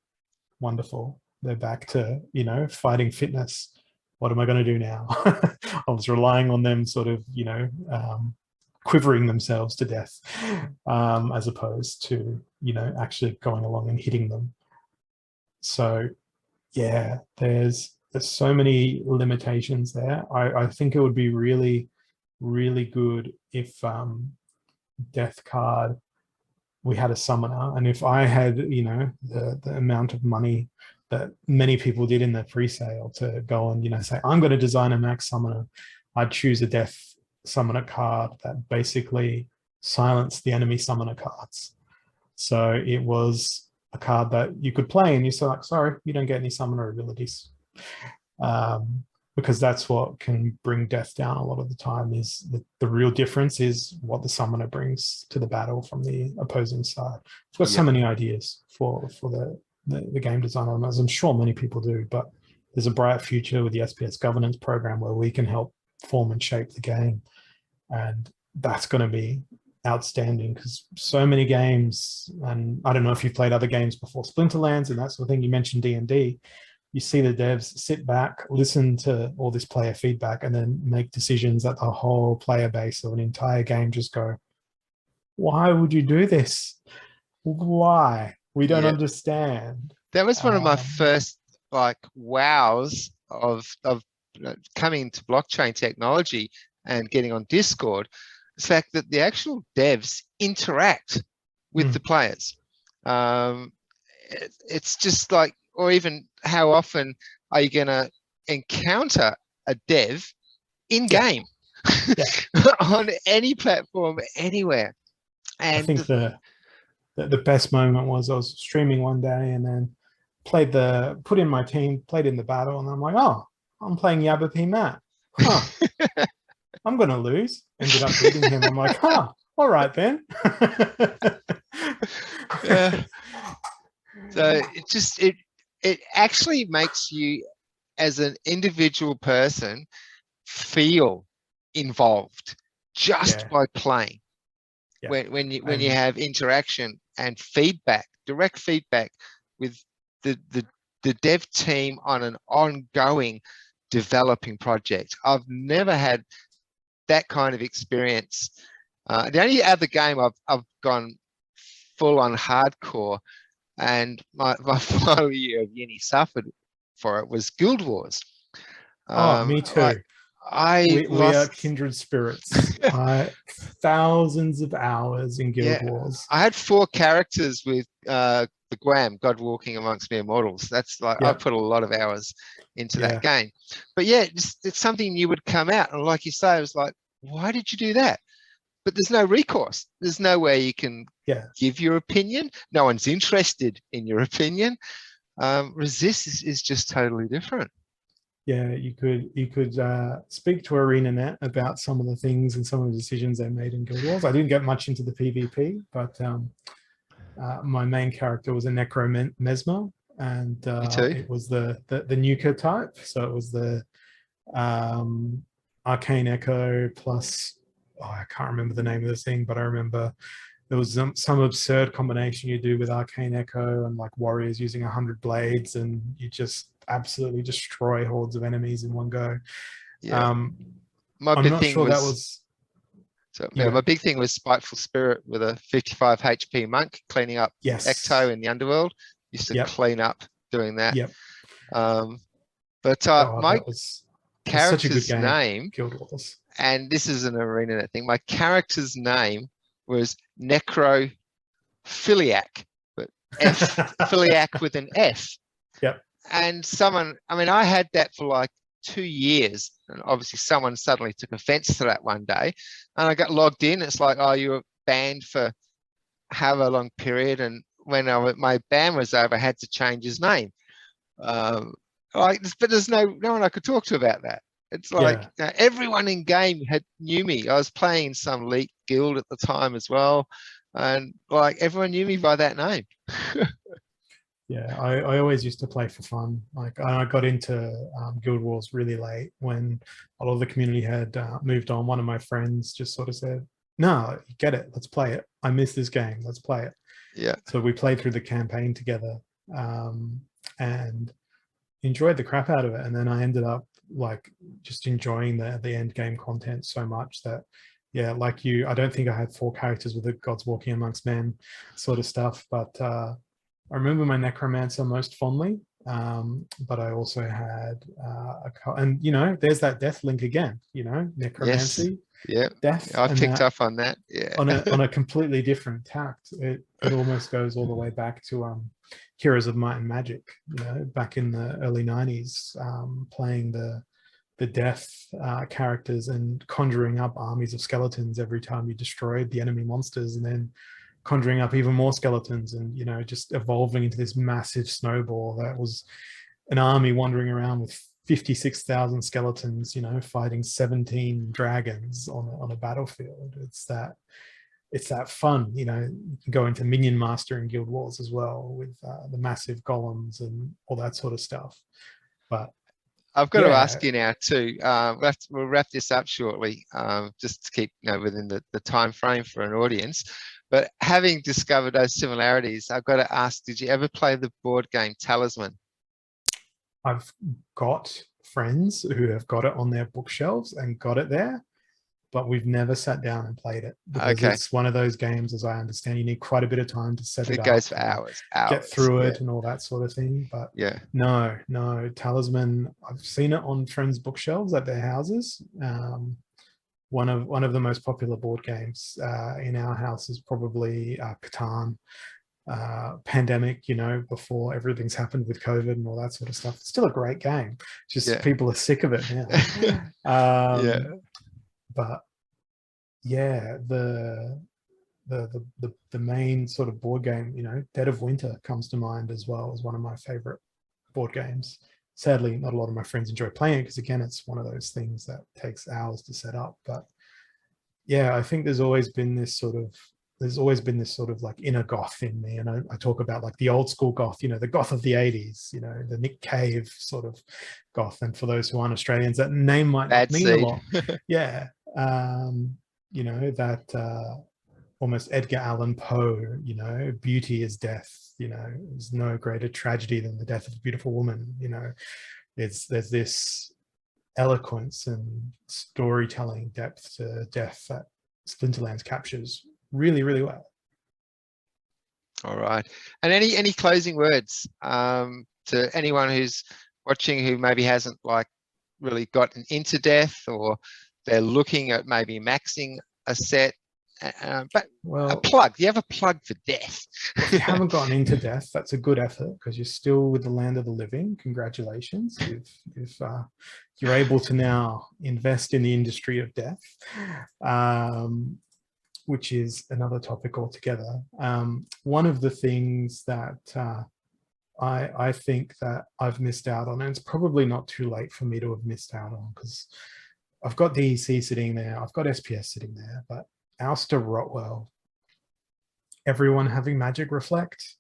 [SPEAKER 2] wonderful. They're back to, you know, fighting fitness. What am I going to do now? I was relying on them sort of, you know, quivering themselves to death, as opposed to, actually going along and hitting them. So yeah, there's so many limitations there. I think it would be really, really good if Death card, we had a summoner, and if I had, the amount of money that many people did in the pre-sale to go and, say, I'm going to design a max summoner, I'd choose a Death summoner card that basically silenced the enemy summoner cards. So it was a card that you could play and you say, like, sorry, you don't get any summoner abilities. Because that's what can bring death down a lot of the time. Is the real difference is what the summoner brings to the battle from the opposing side. I've got so many ideas for the game design elements. I'm sure many people do, but there's a bright future with the SPS governance program where we can help form and shape the game, and that's going to be outstanding, because so many games, and I don't know if you've played other games before Splinterlands and that sort of thing. You mentioned D&D. You see the devs sit back, listen to all this player feedback, and then make decisions that the whole player base of an entire game just go, why would you do this? Why? We don't understand.
[SPEAKER 1] That was one of my first wows of coming into blockchain technology and getting on Discord. The fact that the actual devs interact with the players. It's just like, or even how often are you going to encounter a dev in game on any platform, anywhere? And
[SPEAKER 2] I think the best moment was I was streaming one day and then put in my team, played in the battle, and I'm like, oh, I'm playing Yabba P Matt. Huh. I'm going to lose. Ended up beating him. I'm like, huh, all right then.
[SPEAKER 1] So it actually makes you, as an individual person, feel involved just by playing. When you have interaction and feedback, direct feedback with the dev team on an ongoing developing project. I've never had that kind of experience. The only other game I've gone full on hardcore, and my final year of uni suffered for it, was Guild Wars.
[SPEAKER 2] Me too. We are kindred spirits. Thousands of hours in Guild Wars.
[SPEAKER 1] I had 4 characters with the Guam, God Walking Amongst Mere Mortals. That's like, I put a lot of hours into that game. But it's something new would come out, and like you say, it was like, why did you do that? But there's no recourse. There's no way you can give your opinion. No one's interested in your opinion. Resist is just totally different.
[SPEAKER 2] Yeah, you could speak to ArenaNet about some of the things and some of the decisions they made in Guild Wars. I didn't get much into the PvP, but my main character was a Necro Mesmer, and it was the nuker type. So it was the Arcane Echo plus, I can't remember the name of the thing, but I remember there was some absurd combination you do with Arcane Echo and like warriors using 100 blades, and you just absolutely destroy hordes of enemies in one go.
[SPEAKER 1] My big thing was Spiteful Spirit with a 55 HP monk cleaning up Ecto in the underworld. Used to clean up doing that. But my character's name,
[SPEAKER 2] Guild Wars,
[SPEAKER 1] and this is an ArenaNet thing, my character's name was Necrophiliac, but Philiac with an F. And I had that for like 2 years, and obviously someone suddenly took offense to that one day, and I got logged in. It's like, oh, you were banned for however long period, and when my ban was over, I had to change his name. But there's no one I could talk to about that. It's like everyone in game knew me. I was playing in some elite guild at the time as well, and like everyone knew me by that name.
[SPEAKER 2] I always used to play for fun. Like I got into Guild Wars really late when a lot of the community had moved on. One of my friends just sort of said, "No, get it. Let's play it. I miss this game. Let's play it." So we played through the campaign together and enjoyed the crap out of it. And then I ended up like just enjoying the end game content so much that yeah, like you, I don't think I had 4 characters with the gods walking amongst men sort of stuff, but I remember my necromancer most fondly. But I also had and you know, there's that death link again, you know,
[SPEAKER 1] Yes.
[SPEAKER 2] necromancy,
[SPEAKER 1] Yeah.
[SPEAKER 2] death,
[SPEAKER 1] I've
[SPEAKER 2] and
[SPEAKER 1] picked
[SPEAKER 2] that
[SPEAKER 1] up on that. Yeah.
[SPEAKER 2] on a completely different tact. It almost goes all the way back to Heroes of Might and Magic, you know, back in the early 90s, playing the death characters and conjuring up armies of skeletons every time you destroyed the enemy monsters, and then conjuring up even more skeletons, and you know, just evolving into this massive snowball that was an army wandering around with 56,000 skeletons, you know, fighting 17 dragons on a battlefield. It's that fun, you know. You can go into minion master and guild wars as well with the massive golems and all that sort of stuff. But
[SPEAKER 1] I've got to
[SPEAKER 2] yeah,
[SPEAKER 1] ask you now too. We'll wrap this up shortly, just to keep, you know, within the time frame for an audience. But having discovered those similarities, I've got to ask: did you ever play the board game Talisman?
[SPEAKER 2] I've got friends who have got it on their bookshelves and got it there, but we've never sat down and played it because
[SPEAKER 1] Okay,
[SPEAKER 2] it's one of those games, as I understand, you need quite a bit of time to set it
[SPEAKER 1] it
[SPEAKER 2] up
[SPEAKER 1] goes for
[SPEAKER 2] and
[SPEAKER 1] hours,
[SPEAKER 2] get
[SPEAKER 1] hours.
[SPEAKER 2] through
[SPEAKER 1] Yeah,
[SPEAKER 2] it and all that sort of thing. But
[SPEAKER 1] yeah.
[SPEAKER 2] no, Talisman, I've seen it on friends' bookshelves at their houses. One of the most popular board games in our house is probably Catan. Pandemic, you know, before everything's happened with COVID and all that sort of stuff. It's still a great game. Just
[SPEAKER 1] Yeah.
[SPEAKER 2] people are sick of it now.
[SPEAKER 1] Yeah.
[SPEAKER 2] But yeah, the main sort of board game, you know, Dead of Winter comes to mind as well as one of my favorite board games. Sadly, not a lot of my friends enjoy playing it because, again, it's one of those things that takes hours to set up. But yeah, I think there's always been this sort of like inner goth in me. And I talk about like the old school goth, you know, the goth of the 80s, you know, the Nick Cave sort of goth. And for those who aren't Australians, that name might not
[SPEAKER 1] Bad
[SPEAKER 2] mean a
[SPEAKER 1] seed.
[SPEAKER 2] lot. Yeah. You know, that almost Edgar Allan Poe, you know, beauty is death, you know, there's no greater tragedy than the death of a beautiful woman, you know. There's this eloquence and storytelling depth to death that Splinterlands captures really, really well.
[SPEAKER 1] All right. And any closing words to anyone who's watching who maybe hasn't like really gotten into death, or they're looking at maybe maxing a set? But a
[SPEAKER 2] Well,
[SPEAKER 1] plug. Do you have a plug for death?
[SPEAKER 2] if you haven't gotten into death, that's a good effort because you're still with the land of the living. Congratulations. You're able to now invest in the industry of death, which is another topic altogether. One of the things that I think that I've missed out on, and it's probably not too late for me to have missed out on, because I've got DEC sitting there, I've got SPS sitting there, but Ouster Rotwell, everyone having magic reflect,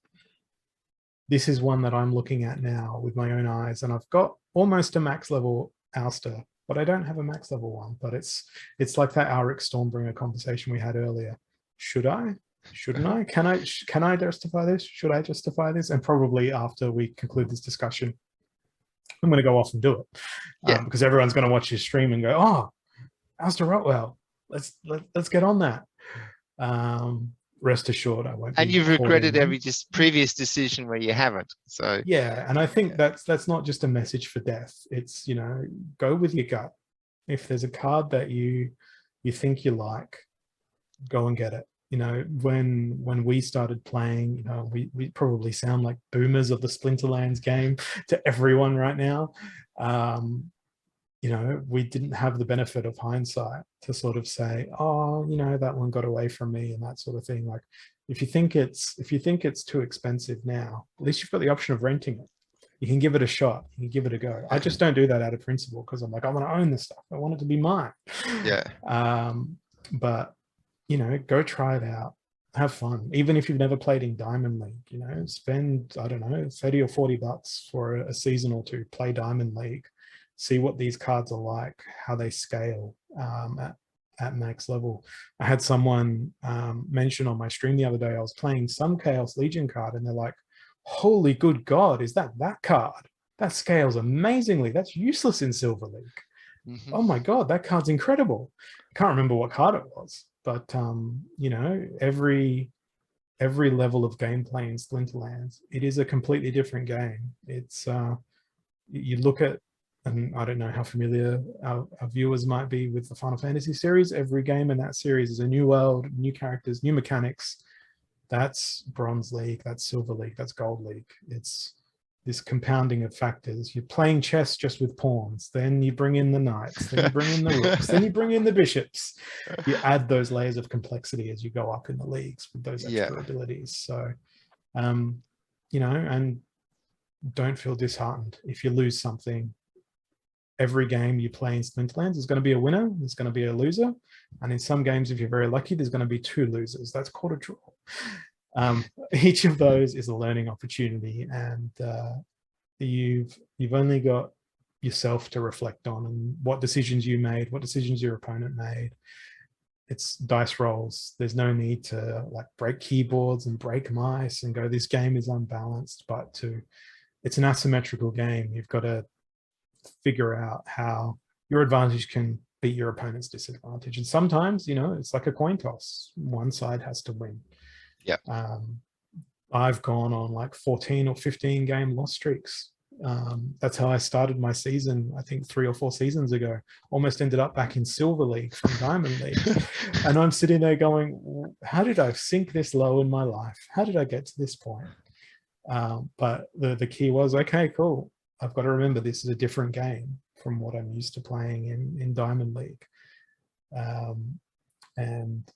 [SPEAKER 2] this is one that I'm looking at now with my own eyes, and I've got almost a max level Ouster, but I don't have a max level one. But it's like that Auric Stormbringer conversation we had earlier. Should I? Shouldn't I? Can I justify this? Should I justify this? And probably after we conclude this discussion, I'm going to go off and do it,
[SPEAKER 1] Yeah.
[SPEAKER 2] because everyone's going to watch this stream and go, "Oh, Ouster Rotwell, let's get on that." Rest assured, I won't.
[SPEAKER 1] And
[SPEAKER 2] be
[SPEAKER 1] you've regretted
[SPEAKER 2] them.
[SPEAKER 1] every previous decision where you haven't. So
[SPEAKER 2] yeah, and I think that's not just a message for death. It's, you know, go with your gut. If there's a card that you think you like, go and get it. You know, when we started playing, you know, we probably sound like boomers of the Splinterlands game to everyone right now. You know, we didn't have the benefit of hindsight to sort of say, oh, you know, that one got away from me and that sort of thing. Like, if you think it's too expensive now, at least you've got the option of renting it. You can give it a shot. You can give it a go. I just don't do that out of principle because I'm like, I want to own this stuff. I want it to be mine.
[SPEAKER 1] yeah.
[SPEAKER 2] But you know, go try it out. Have fun. Even if you've never played in Diamond League, you know, spend, I don't know, 30 or 40 bucks for a season or two, play Diamond League, see what these cards are like, how they scale at max level. I had someone mention on my stream the other day, I was playing some Chaos Legion card and they're like, holy good God, is that card? That scales amazingly. That's useless in Silver League.
[SPEAKER 1] Mhm.
[SPEAKER 2] oh my God, that card's incredible. I can't remember what card it was, but you know, every level of gameplay in Splinterlands, it is a completely different game. It's you look at, and I don't know how familiar our viewers might be with the Final Fantasy series. Every game in that series is a new world, new characters, new mechanics. That's Bronze League, that's Silver League, that's Gold League. It's this compounding of factors. You're playing chess just with pawns, then you bring in the knights, then you bring in the rooks, then you bring in the bishops. You add those layers of complexity as you go up in the leagues with those
[SPEAKER 1] Yeah.
[SPEAKER 2] extra abilities. So, you know, and don't feel disheartened if you lose something. Every game you play in Splinterlands is going to be a winner, there's going to be a loser, and in some games, if you're very lucky, there's going to be 2 losers. That's called a draw. Each of those is a learning opportunity, and you've only got yourself to reflect on, and what decisions you made, what decisions your opponent made. It's dice rolls. There's no need to like break keyboards and break mice and go, this game is unbalanced, but it's an asymmetrical game. You've got to figure out how your advantage can beat your opponent's disadvantage. And sometimes, you know, it's like a coin toss. One side has to win.
[SPEAKER 1] Yeah.
[SPEAKER 2] I've gone on like 14 or 15 game loss streaks. That's how I started my season, I think 3 or 4 seasons ago. Almost ended up back in Silver League from Diamond League. And I'm sitting there going, how did I sink this low in my life? How did I get to this point? But the key was, okay, cool. I've got to remember this is a different game from what I'm used to playing in Diamond League. And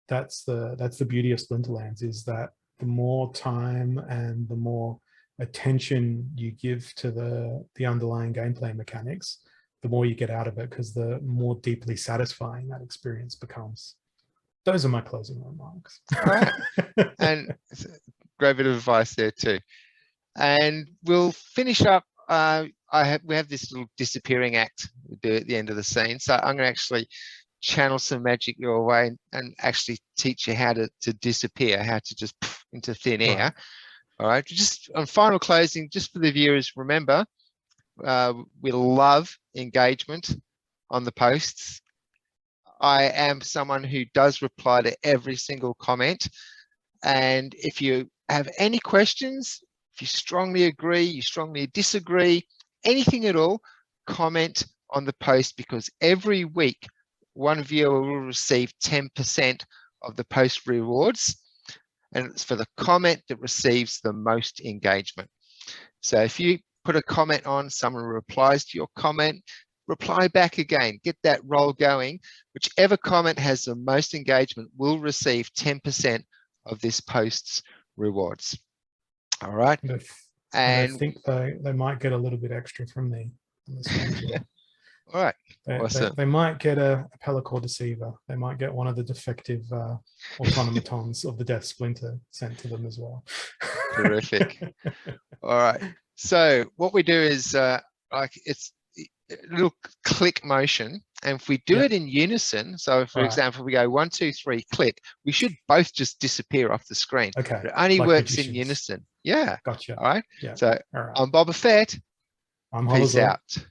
[SPEAKER 2] that's the beauty of Splinterlands, is that the more time and the more attention you give to the underlying gameplay mechanics, the more you get out of it, because the more deeply satisfying that experience becomes. Those are my closing remarks.
[SPEAKER 1] All right. And great bit of advice there too. And we'll finish up. We have this little disappearing act we do at the end of the scene. So I'm going to actually channel some magic your way and actually teach you how to disappear, how to just into thin air.
[SPEAKER 2] Right.
[SPEAKER 1] All right. Just on final closing, just for the viewers, remember, we love engagement on the posts. I am someone who does reply to every single comment. And if you have any questions, if you strongly agree, you strongly disagree, anything at all, comment on the post, because every week one viewer will receive 10% of the post rewards, and it's for the comment that receives the most engagement. So if you put a comment on, someone replies to your comment, reply back again, get that roll going. Whichever comment has the most engagement will receive 10% of this post's rewards. All right.
[SPEAKER 2] And I think they might get a little bit extra from me on this one as well.
[SPEAKER 1] All right. Awesome.
[SPEAKER 2] They might get a Pellicore Deceiver. They might get one of the defective automatons of the Death Splinter sent to them as well.
[SPEAKER 1] Terrific. All right. So what we do is like it's a little click motion, and if we do it in unison, so for example, we go 1, 2, 3, click, we should both just disappear off the screen.
[SPEAKER 2] Okay.
[SPEAKER 1] But it only
[SPEAKER 2] like
[SPEAKER 1] works
[SPEAKER 2] magicians.
[SPEAKER 1] in unison. Yeah.
[SPEAKER 2] Gotcha.
[SPEAKER 1] All right.
[SPEAKER 2] Yeah.
[SPEAKER 1] So
[SPEAKER 2] all right.
[SPEAKER 1] I'm Boba Fett.
[SPEAKER 2] I'm
[SPEAKER 1] Peace
[SPEAKER 2] Holozor.
[SPEAKER 1] out.